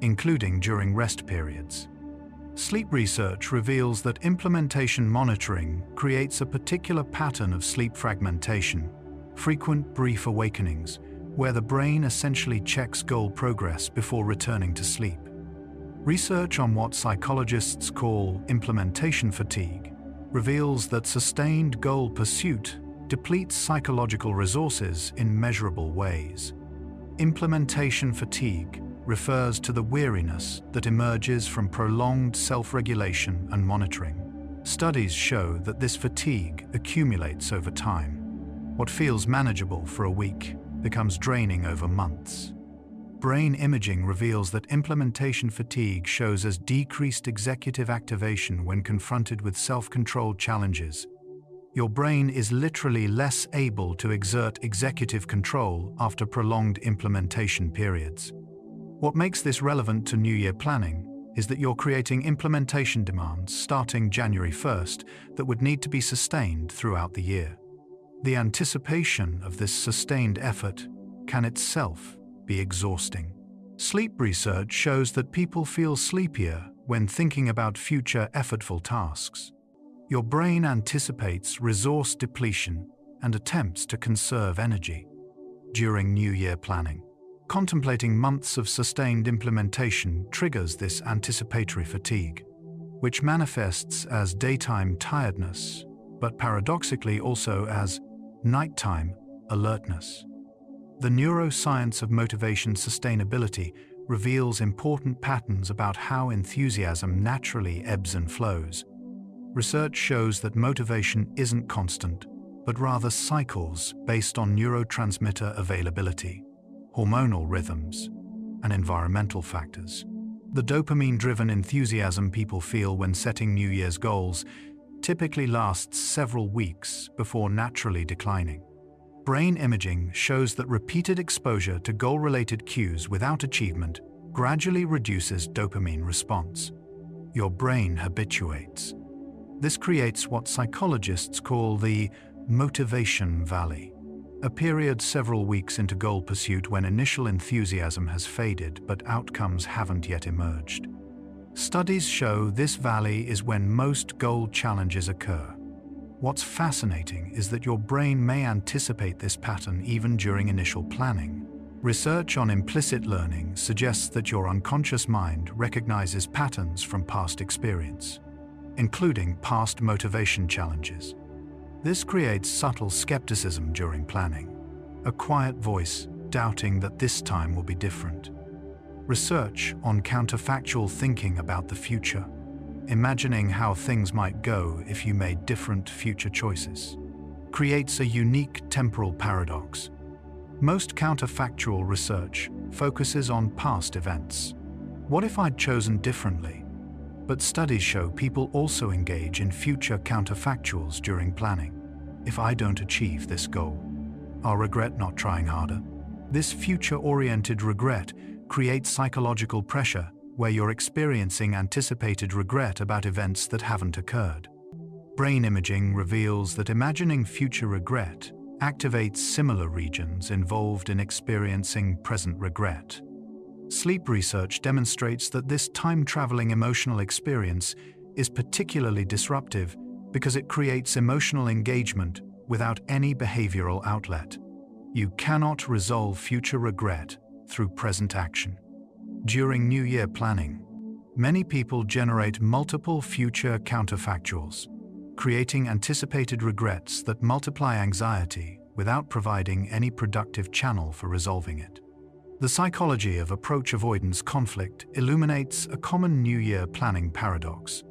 including during rest periods. Sleep research reveals that implementation monitoring creates a particular pattern of sleep fragmentation, frequent brief awakenings, where the brain essentially checks goal progress before returning to sleep. Research on what psychologists call implementation fatigue reveals that sustained goal pursuit depletes psychological resources in measurable ways. Implementation fatigue refers to the weariness that emerges from prolonged self-regulation and monitoring. Studies show that this fatigue accumulates over time. What feels manageable for a week becomes draining over months. Brain imaging reveals that implementation fatigue shows as decreased executive activation when confronted with self-controlled challenges. Your brain is literally less able to exert executive control after prolonged implementation periods. What makes this relevant to New Year planning is that you're creating implementation demands starting January 1st that would need to be sustained throughout the year. The anticipation of this sustained effort can itself be exhausting. Sleep research shows that people feel sleepier when thinking about future effortful tasks. Your brain anticipates resource depletion and attempts to conserve energy. During New Year planning, contemplating months of sustained implementation triggers this anticipatory fatigue, which manifests as daytime tiredness, but paradoxically also as nighttime alertness. The neuroscience of motivation sustainability reveals important patterns about how enthusiasm naturally ebbs and flows. Research shows that motivation isn't constant, but rather cycles based on neurotransmitter availability, hormonal rhythms, and environmental factors. The dopamine-driven enthusiasm people feel when setting New Year's goals typically lasts several weeks before naturally declining. Brain imaging shows that repeated exposure to goal-related cues without achievement gradually reduces dopamine response. Your brain habituates. This creates what psychologists call the motivation valley, a period several weeks into goal pursuit when initial enthusiasm has faded but outcomes haven't yet emerged. Studies show this valley is when most goal challenges occur. What's fascinating is that your brain may anticipate this pattern even during initial planning. Research on implicit learning suggests that your unconscious mind recognizes patterns from past experience, including past motivation challenges. This creates subtle skepticism during planning, a quiet voice doubting that this time will be different. Research on counterfactual thinking about the future, imagining how things might go if you made different future choices, creates a unique temporal paradox. Most counterfactual research focuses on past events. What if I'd chosen differently? But studies show people also engage in future counterfactuals during planning. If I don't achieve this goal, I'll regret not trying harder. This future-oriented regret creates psychological pressure where you're experiencing anticipated regret about events that haven't occurred. Brain imaging reveals that imagining future regret activates similar regions involved in experiencing present regret. Sleep research demonstrates that this time-traveling emotional experience is particularly disruptive because it creates emotional engagement without any behavioral outlet. You cannot resolve future regret through present action. During New Year planning, many people generate multiple future counterfactuals, creating anticipated regrets that multiply anxiety without providing any productive channel for resolving it. The psychology of approach avoidance conflict illuminates a common New Year planning paradox.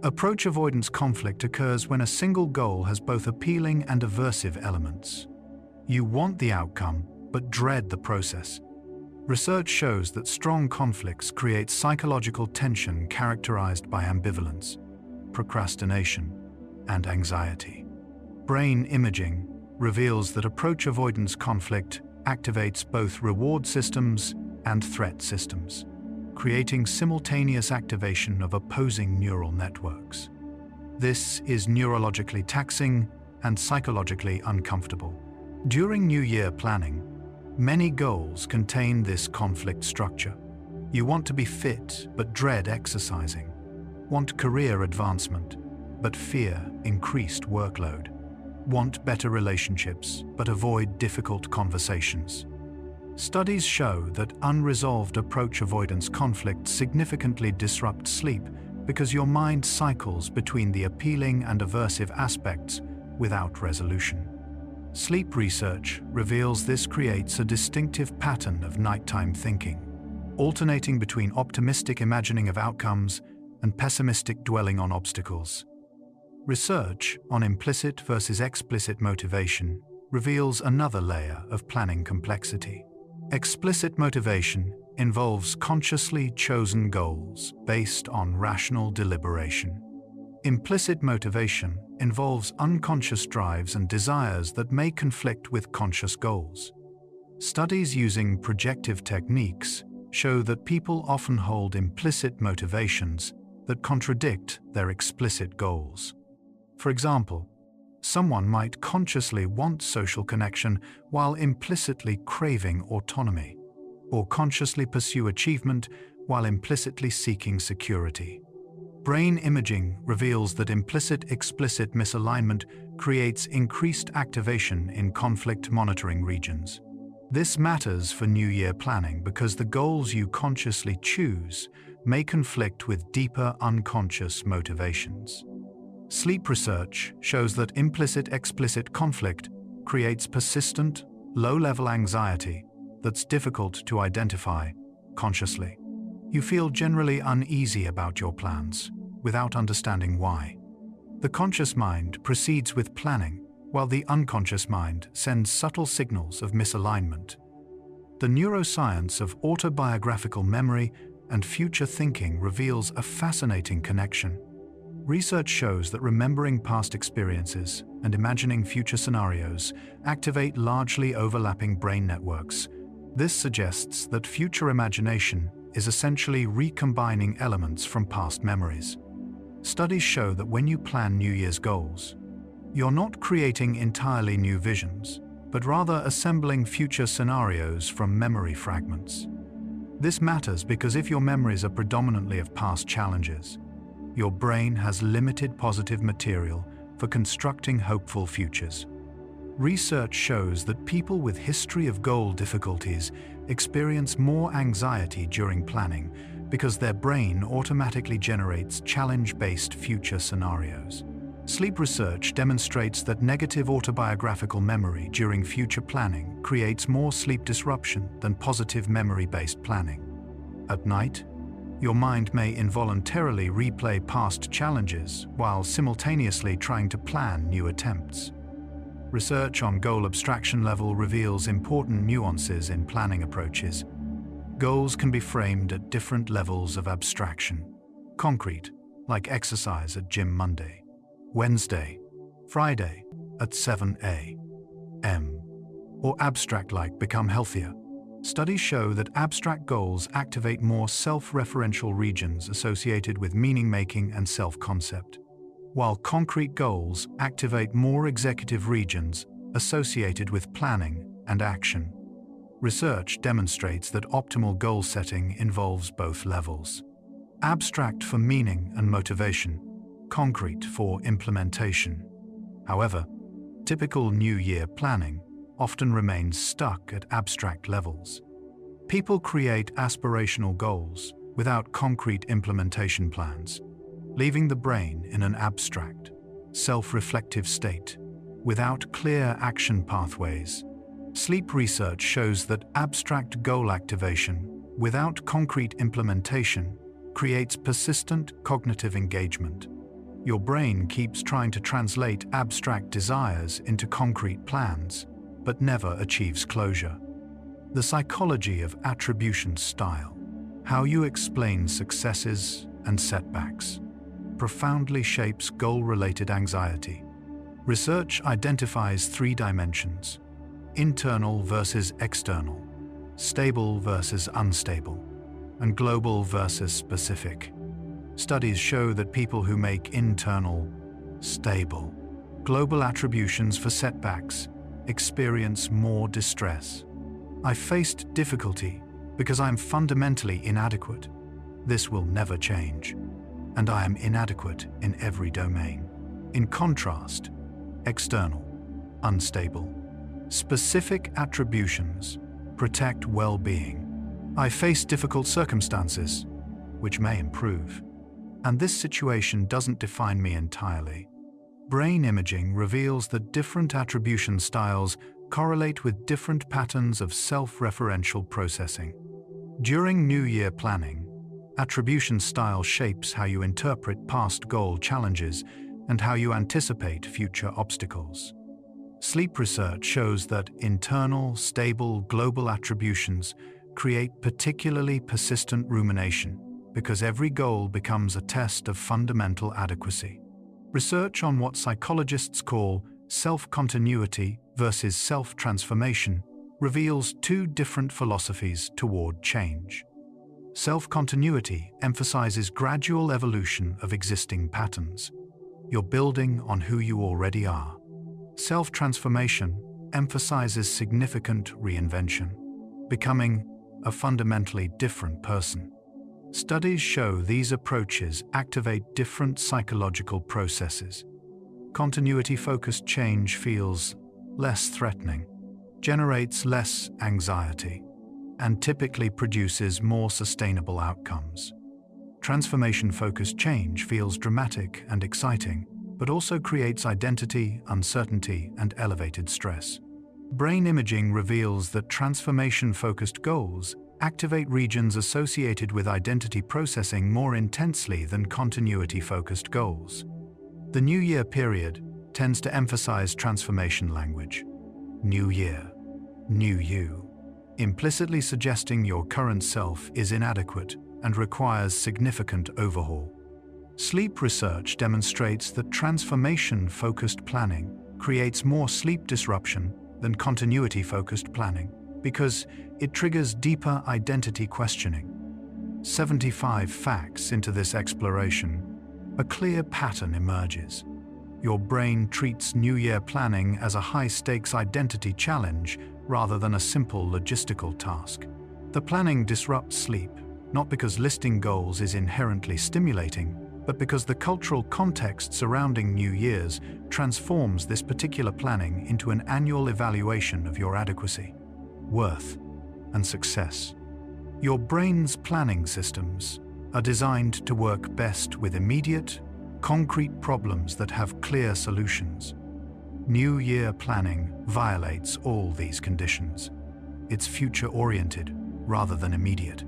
Approach avoidance conflict occurs when a single goal has both appealing and aversive elements. You want the outcome, but dread the process. Research shows that strong conflicts create psychological tension characterized by ambivalence, procrastination, and anxiety. Brain imaging reveals that approach avoidance conflict activates both reward systems and threat systems, creating simultaneous activation of opposing neural networks. This is neurologically taxing and psychologically uncomfortable. During New Year planning, many goals contain this conflict structure. You want to be fit but dread exercising, want career advancement but fear increased workload, want better relationships but avoid difficult conversations. Studies show that unresolved approach avoidance conflict significantly disrupts sleep because your mind cycles between the appealing and aversive aspects without resolution. Sleep research reveals this creates a distinctive pattern of nighttime thinking, alternating between optimistic imagining of outcomes and pessimistic dwelling on obstacles. Research on implicit versus explicit motivation reveals another layer of planning complexity. Explicit motivation involves consciously chosen goals based on rational deliberation. Implicit motivation involves unconscious drives and desires that may conflict with conscious goals. Studies using projective techniques show that people often hold implicit motivations that contradict their explicit goals. For example, someone might consciously want social connection while implicitly craving autonomy, or consciously pursue achievement while implicitly seeking security. Brain imaging reveals that implicit-explicit misalignment creates increased activation in conflict monitoring regions. This matters for New Year planning because the goals you consciously choose may conflict with deeper unconscious motivations. Sleep research shows that implicit-explicit conflict creates persistent, low-level anxiety that's difficult to identify consciously. You feel generally uneasy about your plans without understanding why. The conscious mind proceeds with planning, while the unconscious mind sends subtle signals of misalignment. The neuroscience of autobiographical memory and future thinking reveals a fascinating connection. Research shows that remembering past experiences and imagining future scenarios activate largely overlapping brain networks. This suggests that future imagination is essentially recombining elements from past memories. Studies show that when you plan New Year's goals, you're not creating entirely new visions. but rather assembling future scenarios from memory fragments. This matters because if your memories are predominantly of past challenges, your brain has limited positive material for constructing hopeful futures. Research shows that people with history of goal difficulties experience more anxiety during planning because their brain automatically generates challenge-based future scenarios. Sleep research demonstrates that negative autobiographical memory during future planning creates more sleep disruption than positive memory-based planning. At night, your mind may involuntarily replay past challenges while simultaneously trying to plan new attempts. Research on goal abstraction level reveals important nuances in planning approaches. Goals can be framed at different levels of abstraction. Concrete, like exercise at gym Monday, Wednesday, Friday at 7 a.m. Or abstract like become healthier. Studies show that abstract goals activate more self-referential regions associated with meaning-making and self-concept, while concrete goals activate more executive regions associated with planning and action. Research demonstrates that optimal goal setting involves both levels. Abstract for meaning and motivation, concrete for implementation. However, typical New Year planning often remains stuck at abstract levels. People create aspirational goals without concrete implementation plans, leaving the brain in an abstract, self-reflective state without clear action pathways. Sleep research shows that abstract goal activation without concrete implementation creates persistent cognitive engagement. Your brain keeps trying to translate abstract desires into concrete plans, but never achieves closure. The psychology of attribution style, how you explain successes and setbacks, profoundly shapes goal-related anxiety. Research identifies 3 dimensions: internal versus external, stable versus unstable, and global versus specific. Studies show that people who make internal, stable, global attributions for setbacks experience more distress. I faced difficulty because I am fundamentally inadequate. This will never change, and I am inadequate in every domain. In contrast, external, unstable, specific attributions protect well-being. I face difficult circumstances, which may improve, and this situation doesn't define me entirely. Brain imaging reveals that different attribution styles correlate with different patterns of self-referential processing. During New Year planning, attribution style shapes how you interpret past goal challenges and how you anticipate future obstacles. Sleep research shows that internal, stable, global attributions create particularly persistent rumination because every goal becomes a test of fundamental adequacy. Research on what psychologists call self-continuity versus self-transformation reveals 2 different philosophies toward change. Self-continuity emphasizes gradual evolution of existing patterns. You're building on who you already are. Self-transformation emphasizes significant reinvention, becoming a fundamentally different person. Studies show these approaches activate different psychological processes. Continuity-focused change feels less threatening, generates less anxiety, and typically produces more sustainable outcomes. Transformation-focused change feels dramatic and exciting, but also creates identity, uncertainty, and elevated stress. Brain imaging reveals that transformation-focused goals activate regions associated with identity processing more intensely than continuity-focused goals. The New Year period tends to emphasize transformation language. New year, new you, implicitly suggesting your current self is inadequate and requires significant overhaul. Sleep research demonstrates that transformation-focused planning creates more sleep disruption than continuity-focused planning because it triggers deeper identity questioning. 75 facts into this exploration, a clear pattern emerges. Your brain treats New Year planning as a high-stakes identity challenge rather than a simple logistical task. The planning disrupts sleep, not because listing goals is inherently stimulating, but because the cultural context surrounding New Year's transforms this particular planning into an annual evaluation of your adequacy, worth, and success. Your brain's planning systems are designed to work best with immediate, concrete problems that have clear solutions. New Year planning violates all these conditions. It's future-oriented rather than immediate,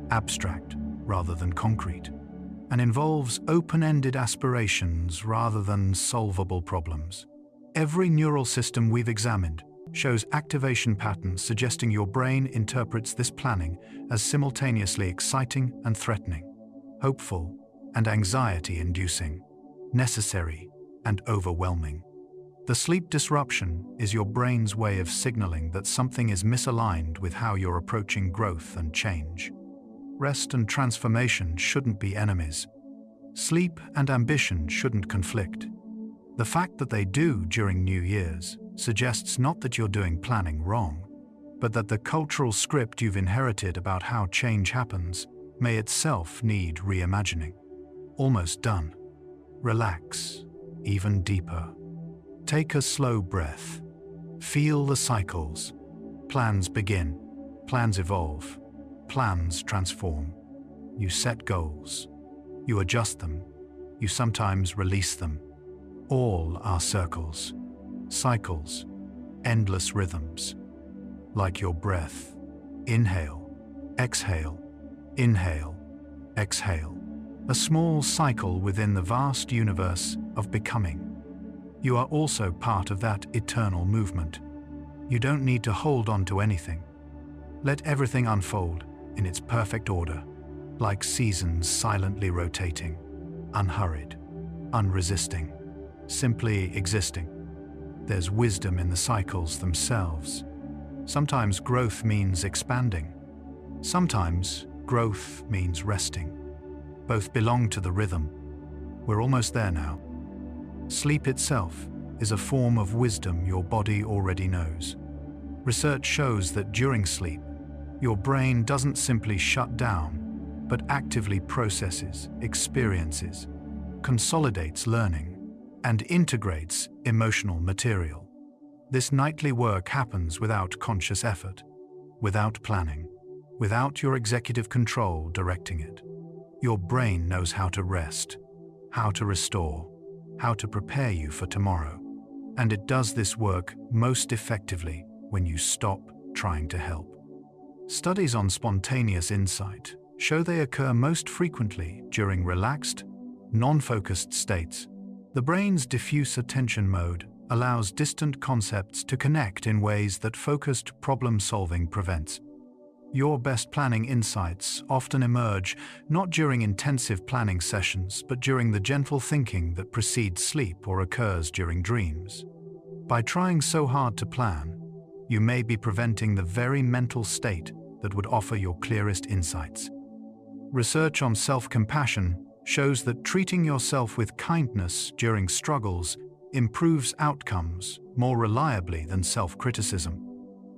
abstract rather than concrete, and involves open-ended aspirations rather than solvable problems. Every neural system we've examined shows activation patterns suggesting your brain interprets this planning as simultaneously exciting and threatening, hopeful and anxiety-inducing, necessary and overwhelming. The sleep disruption is your brain's way of signaling that something is misaligned with how you're approaching growth and change. Rest and transformation shouldn't be enemies. Sleep and ambition shouldn't conflict. The fact that they do during New Year's suggests not that you're doing planning wrong, but that the cultural script you've inherited about how change happens may itself need reimagining. Almost done. Relax, even deeper. Take a slow breath. Feel the cycles. Plans begin. Plans evolve. Plans transform. You set goals. You adjust them. You sometimes release them. All are circles, cycles, endless rhythms. Like your breath. Inhale, exhale, inhale, exhale. A small cycle within the vast universe of becoming. You are also part of that eternal movement. You don't need to hold on to anything. Let everything unfold in its perfect order, like seasons silently rotating, unhurried, unresisting, simply existing. There's wisdom in the cycles themselves. Sometimes growth means expanding. Sometimes growth means resting. Both belong to the rhythm. We're almost there now. Sleep itself is a form of wisdom your body already knows. Research shows that during sleep, your brain doesn't simply shut down, but actively processes, experiences, consolidates learning, and integrates emotional material. This nightly work happens without conscious effort, without planning, without your executive control directing it. Your brain knows how to rest, how to restore, how to prepare you for tomorrow. And it does this work most effectively when you stop trying to help. Studies on spontaneous insight show they occur most frequently during relaxed, non-focused states. The brain's diffuse attention mode allows distant concepts to connect in ways that focused problem-solving prevents. Your best planning insights often emerge not during intensive planning sessions, but during the gentle thinking that precedes sleep or occurs during dreams. By trying so hard to plan, you may be preventing the very mental state that would offer your clearest insights. Research on self-compassion shows that treating yourself with kindness during struggles improves outcomes more reliably than self-criticism.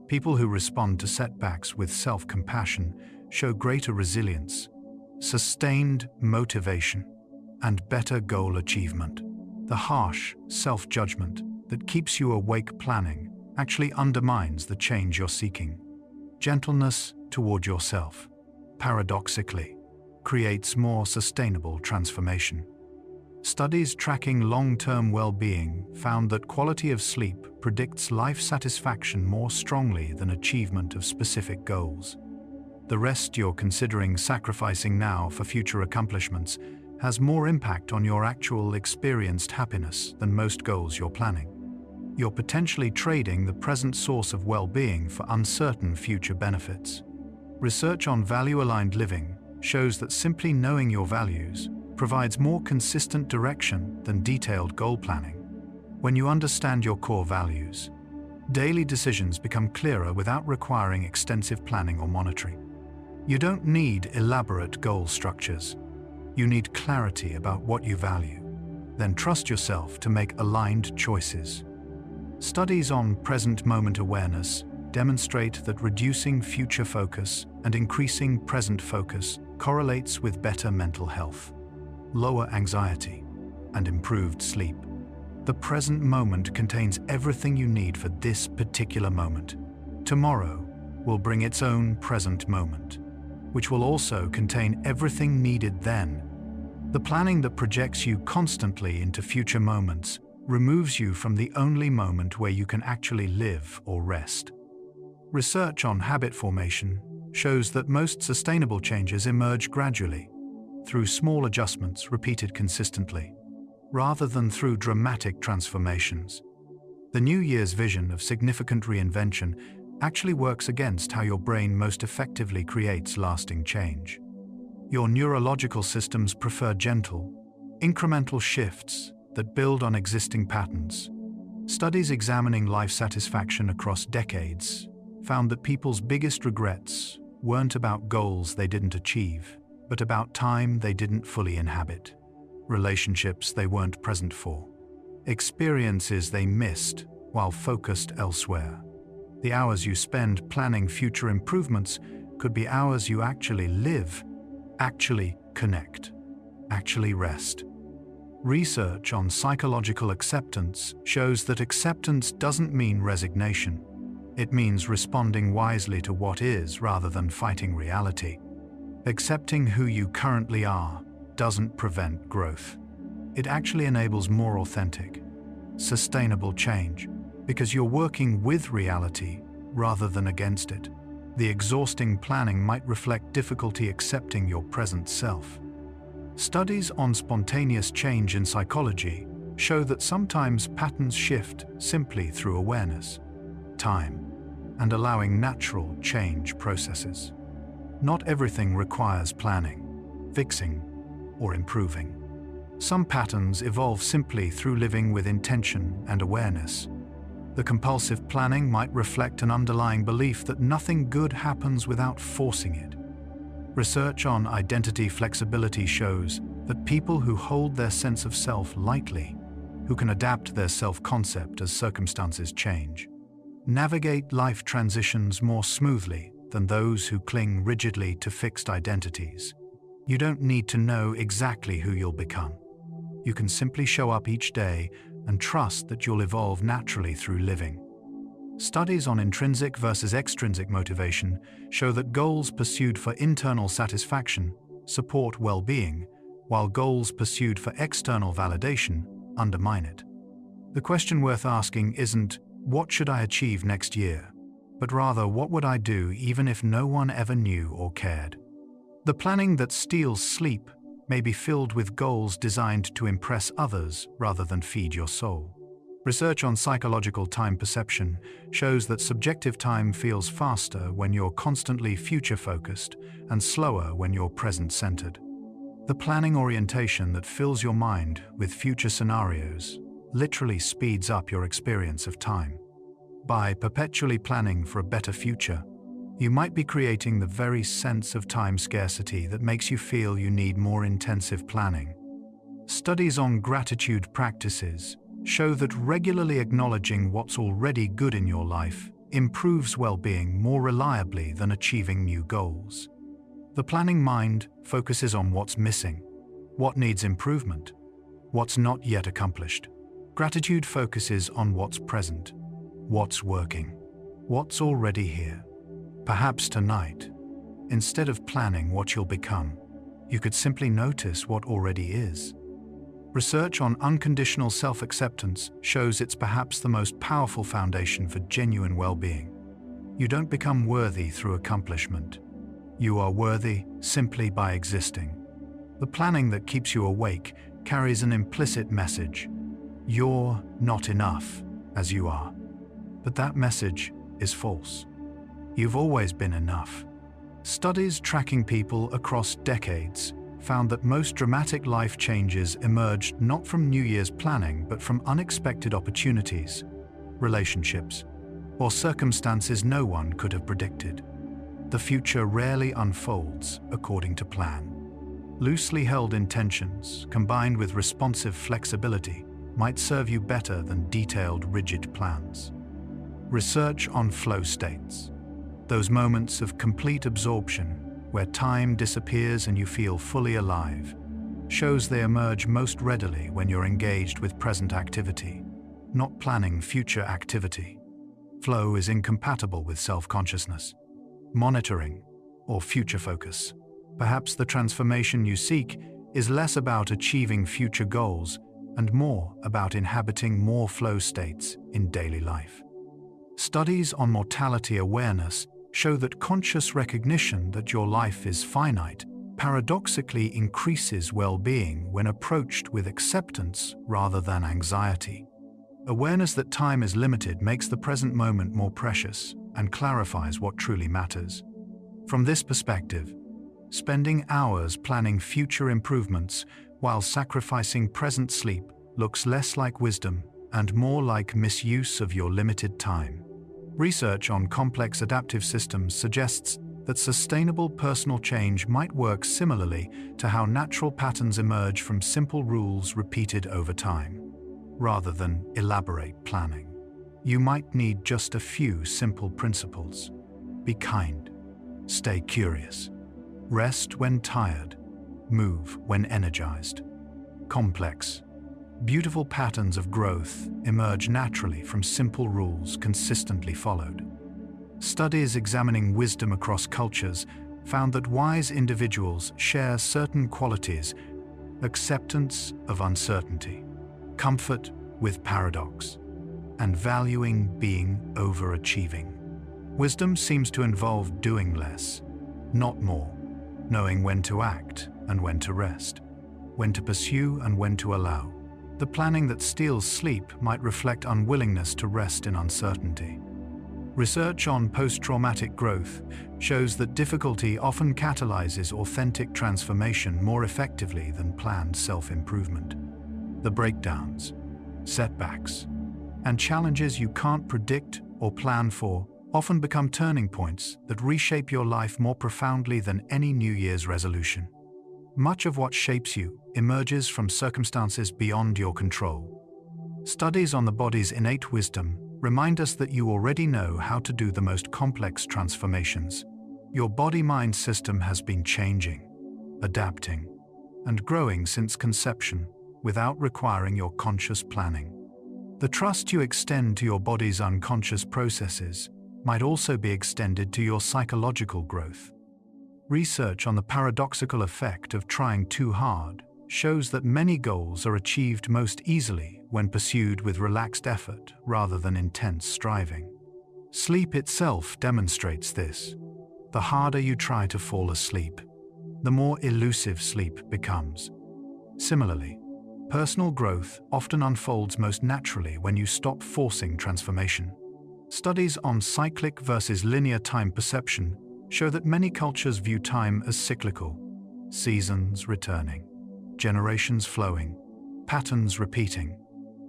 People who respond to setbacks with self-compassion show greater resilience, sustained motivation, and better goal achievement. The harsh self-judgment that keeps you awake planning actually undermines the change you're seeking. Gentleness toward yourself, paradoxically, creates more sustainable transformation. Studies tracking long-term well-being found that quality of sleep predicts life satisfaction more strongly than achievement of specific goals. The rest you're considering sacrificing now for future accomplishments has more impact on your actual experienced happiness than most goals you're planning. You're potentially trading the present source of well-being for uncertain future benefits. Research on value-aligned living shows that simply knowing your values provides more consistent direction than detailed goal planning. When you understand your core values, daily decisions become clearer without requiring extensive planning or monitoring. You don't need elaborate goal structures. You need clarity about what you value. then trust yourself to make aligned choices. Studies on present moment awareness demonstrate that reducing future focus and increasing present focus correlates with better mental health, lower anxiety, and improved sleep. The present moment contains everything you need for this particular moment. Tomorrow will bring its own present moment, which will also contain everything needed then. The planning that projects you constantly into future moments removes you from the only moment where you can actually live or rest. Research on habit formation shows that most sustainable changes emerge gradually, through small adjustments repeated consistently, rather than through dramatic transformations. The New Year's vision of significant reinvention actually works against how your brain most effectively creates lasting change. Your neurological systems prefer gentle, incremental shifts that build on existing patterns. Studies examining life satisfaction across decades found that people's biggest regrets weren't about goals they didn't achieve, but about time they didn't fully inhabit, relationships they weren't present for, experiences they missed while focused elsewhere. The hours you spend planning future improvements could be hours you actually live, actually connect, actually rest. Research on psychological acceptance shows that acceptance doesn't mean resignation. It means responding wisely to what is rather than fighting reality. Accepting who you currently are doesn't prevent growth. It actually enables more authentic, sustainable change, because you're working with reality rather than against it. The exhausting planning might reflect difficulty accepting your present self. Studies on spontaneous change in psychology show that sometimes patterns shift simply through awareness, time, and allowing natural change processes. Not everything requires planning, fixing, or improving. Some patterns evolve simply through living with intention and awareness. The compulsive planning might reflect an underlying belief that nothing good happens without forcing it. Research on identity flexibility shows that people who hold their sense of self lightly, who can adapt their self-concept as circumstances change, navigate life transitions more smoothly than those who cling rigidly to fixed identities. You don't need to know exactly who you'll become. You can simply show up each day and trust that you'll evolve naturally through living. Studies on intrinsic versus extrinsic motivation show that goals pursued for internal satisfaction support well-being, while goals pursued for external validation undermine it. The question worth asking isn't, what should I achieve next year? But rather, what would I do even if no one ever knew or cared? The planning that steals sleep may be filled with goals designed to impress others rather than feed your soul. Research on psychological time perception shows that subjective time feels faster when you're constantly future-focused and slower when you're present-centered. The planning orientation that fills your mind with future scenarios literally speeds up your experience of time. By perpetually planning for a better future, you might be creating the very sense of time scarcity that makes you feel you need more intensive planning. Studies on gratitude practices show that regularly acknowledging what's already good in your life improves well-being more reliably than achieving new goals. The planning mind focuses on what's missing, what needs improvement, what's not yet accomplished. Gratitude focuses on what's present, what's working, what's already here. Perhaps tonight, instead of planning what you'll become, you could simply notice what already is. Research on unconditional self-acceptance shows it's perhaps the most powerful foundation for genuine well-being. You don't become worthy through accomplishment. You are worthy simply by existing. The planning that keeps you awake carries an implicit message. You're not enough as you are. But that message is false. You've always been enough. Studies tracking people across decades found that most dramatic life changes emerged not from New Year's planning but from unexpected opportunities, relationships, or circumstances no one could have predicted. The future rarely unfolds according to plan. Loosely held intentions, combined with responsive flexibility, might serve you better than detailed, rigid plans. Research on flow states, those moments of complete absorption where time disappears and you feel fully alive, shows they emerge most readily when you're engaged with present activity, not planning future activity. Flow is incompatible with self-consciousness, monitoring, or future focus. Perhaps the transformation you seek is less about achieving future goals and more about inhabiting more flow states in daily life. Studies on mortality awareness show that conscious recognition that your life is finite paradoxically increases well-being when approached with acceptance rather than anxiety. Awareness that time is limited makes the present moment more precious and clarifies what truly matters. From this perspective, spending hours planning future improvements while sacrificing present sleep looks less like wisdom and more like misuse of your limited time. Research on complex adaptive systems suggests that sustainable personal change might work similarly to how natural patterns emerge from simple rules repeated over time. Rather than elaborate planning, you might need just a few simple principles. Be kind. Stay curious. Rest when tired. Move when energized. Complex, beautiful patterns of growth emerge naturally from simple rules consistently followed. Studies examining wisdom across cultures found that wise individuals share certain qualities: acceptance of uncertainty, comfort with paradox, and valuing being overachieving. Wisdom seems to involve doing less, not more, knowing when to act and when to rest, when to pursue and when to allow. The planning that steals sleep might reflect unwillingness to rest in uncertainty. Research on post-traumatic growth shows that difficulty often catalyzes authentic transformation more effectively than planned self-improvement. The breakdowns, setbacks, and challenges you can't predict or plan for often become turning points that reshape your life more profoundly than any New Year's resolution. Much of what shapes you emerges from circumstances beyond your control. Studies on the body's innate wisdom remind us that you already know how to do the most complex transformations. Your body-mind system has been changing, adapting, and growing since conception without requiring your conscious planning. The trust you extend to your body's unconscious processes might also be extended to your psychological growth. Research on the paradoxical effect of trying too hard shows that many goals are achieved most easily when pursued with relaxed effort rather than intense striving. Sleep itself demonstrates this. The harder you try to fall asleep, the more elusive sleep becomes. Similarly, personal growth often unfolds most naturally when you stop forcing transformation. Studies on cyclic versus linear time perception show that many cultures view time as cyclical, seasons returning, generations flowing, patterns repeating.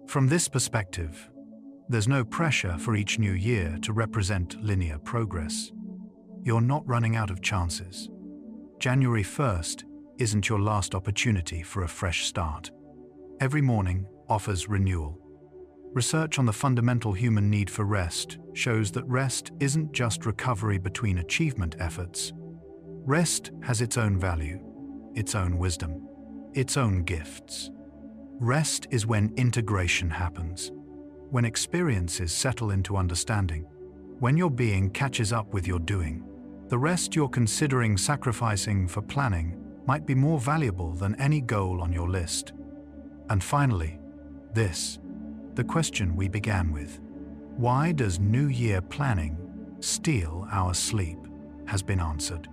From this perspective, there's no pressure for each new year to represent linear progress. You're not running out of chances. January 1st isn't your last opportunity for a fresh start. Every morning offers renewal. Research on the fundamental human need for rest shows that rest isn't just recovery between achievement efforts. Rest has its own value, its own wisdom, its own gifts. Rest is when integration happens, when experiences settle into understanding, when your being catches up with your doing. The rest you're considering sacrificing for planning might be more valuable than any goal on your list. And finally, the question we began with: why does New Year planning steal our sleep? Has been answered.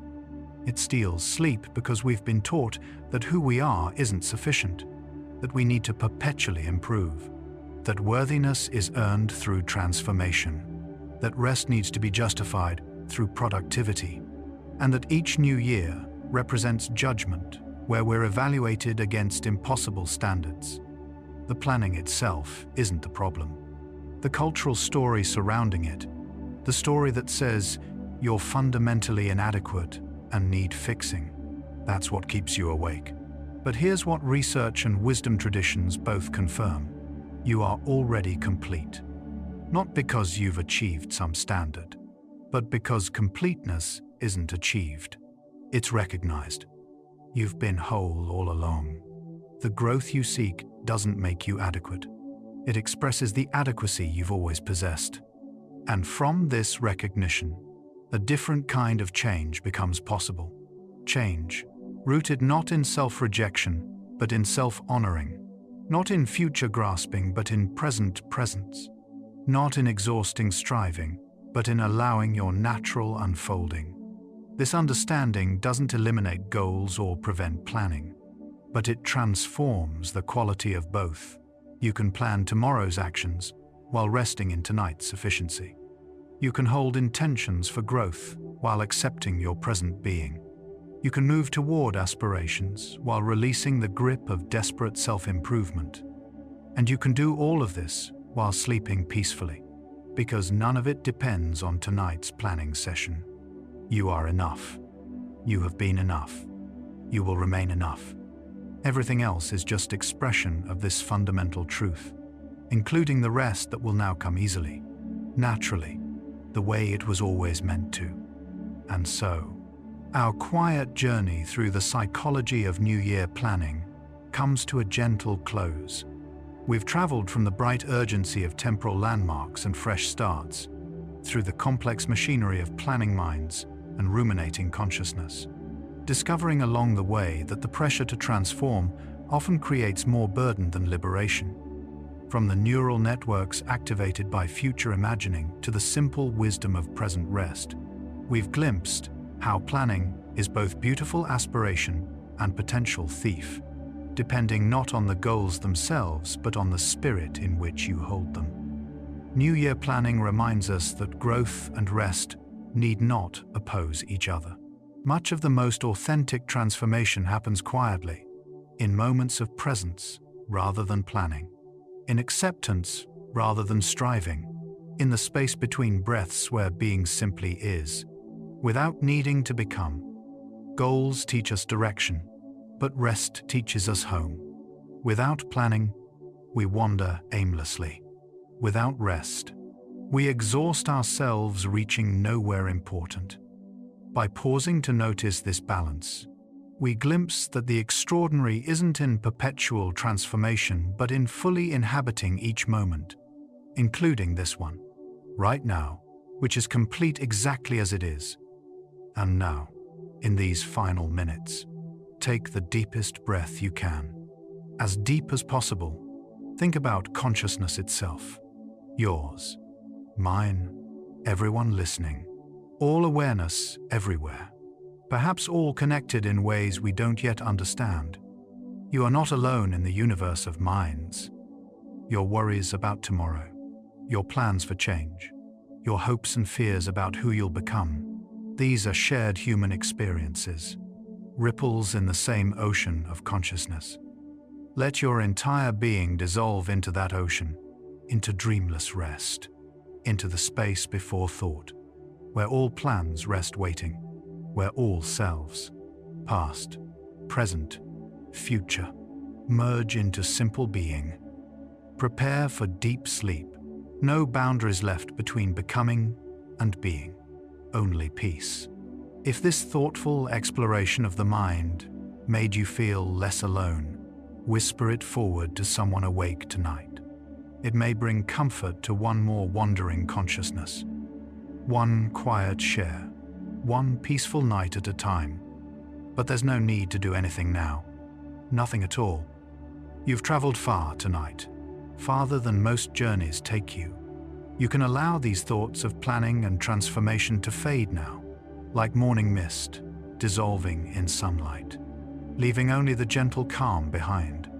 It steals sleep because we've been taught that who we are isn't sufficient, that we need to perpetually improve, that worthiness is earned through transformation, that rest needs to be justified through productivity, and that each new year represents judgment where we're evaluated against impossible standards. The planning itself isn't the problem. The cultural story surrounding it, the story that says you're fundamentally inadequate and need fixing, That's what keeps you awake. But here's what research and wisdom traditions both confirm. You are already complete. Not because you've achieved some standard, but because completeness isn't achieved. It's recognized. You've been whole all along. The growth you seek doesn't make you adequate. It expresses the adequacy you've always possessed. And from this recognition, a different kind of change becomes possible. Change, rooted not in self-rejection, but in self-honoring. Not in future grasping, but in present presence. Not in exhausting striving, but in allowing your natural unfolding. This understanding doesn't eliminate goals or prevent planning, but it transforms the quality of both. You can plan tomorrow's actions while resting in tonight's sufficiency. You can hold intentions for growth while accepting your present being. You can move toward aspirations while releasing the grip of desperate self-improvement. And you can do all of this while sleeping peacefully, because none of it depends on tonight's planning session. You are enough. You have been enough. You will remain enough. Everything else is just expression of this fundamental truth, including the rest that will now come easily, naturally, the way it was always meant to. And so, our quiet journey through the psychology of New Year planning comes to a gentle close. We've traveled from the bright urgency of temporal landmarks and fresh starts, through the complex machinery of planning minds and ruminating consciousness, discovering along the way that the pressure to transform often creates more burden than liberation. From the neural networks activated by future imagining to the simple wisdom of present rest, we've glimpsed how planning is both beautiful aspiration and potential thief, depending not on the goals themselves but on the spirit in which you hold them. New Year planning reminds us that growth and rest need not oppose each other. Much of the most authentic transformation happens quietly, in moments of presence rather than planning, in acceptance rather than striving, in the space between breaths where being simply is, without needing to become. Goals teach us direction, but rest teaches us home. Without planning, we wander aimlessly. Without rest, we exhaust ourselves reaching nowhere important. By pausing to notice this balance, we glimpse that the extraordinary isn't in perpetual transformation but in fully inhabiting each moment, including this one, right now, which is complete exactly as it is. And now, in these final minutes, take the deepest breath you can. As deep as possible, think about consciousness itself. Yours, mine, everyone listening. All awareness everywhere. Perhaps all connected in ways we don't yet understand. You are not alone in the universe of minds. Your worries about tomorrow, your plans for change, your hopes and fears about who you'll become. These are shared human experiences, ripples in the same ocean of consciousness. Let your entire being dissolve into that ocean, into dreamless rest, into the space before thought, where all plans rest waiting, where all selves, past, present, future, merge into simple being. Prepare for deep sleep. No boundaries left between becoming and being. Only peace. If this thoughtful exploration of the mind made you feel less alone, whisper it forward to someone awake tonight. It may bring comfort to one more wandering consciousness. One quiet share, one peaceful night at a time. But there's no need to do anything now. Nothing at all. You've traveled far tonight, farther than most journeys take you. You can allow these thoughts of planning and transformation to fade now, like morning mist, dissolving in sunlight, leaving only the gentle calm behind.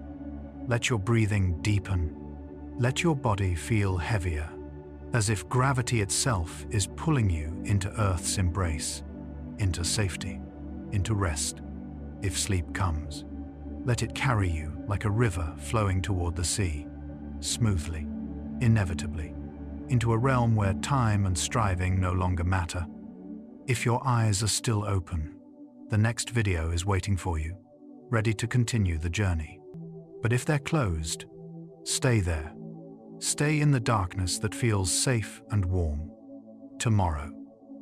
Let your breathing deepen. Let your body feel heavier, as if gravity itself is pulling you into Earth's embrace, into safety, into rest. If sleep comes, let it carry you like a river flowing toward the sea, smoothly, inevitably, into a realm where time and striving no longer matter. If your eyes are still open, The next video is waiting for you, ready to continue the journey. But if they're closed, stay there. Stay in the darkness that feels safe and warm. Tomorrow,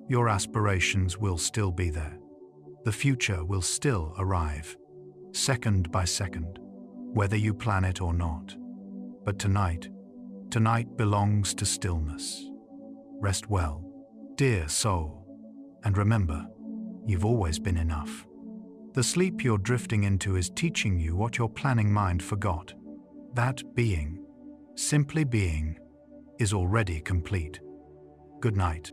your aspirations will still be there. The future will still arrive, second by second, whether you plan it or not. But tonight belongs to stillness. Rest well, dear soul, and remember, you've always been enough. The sleep you're drifting into is teaching you what your planning mind forgot. That being, simply being, is already complete. Good night.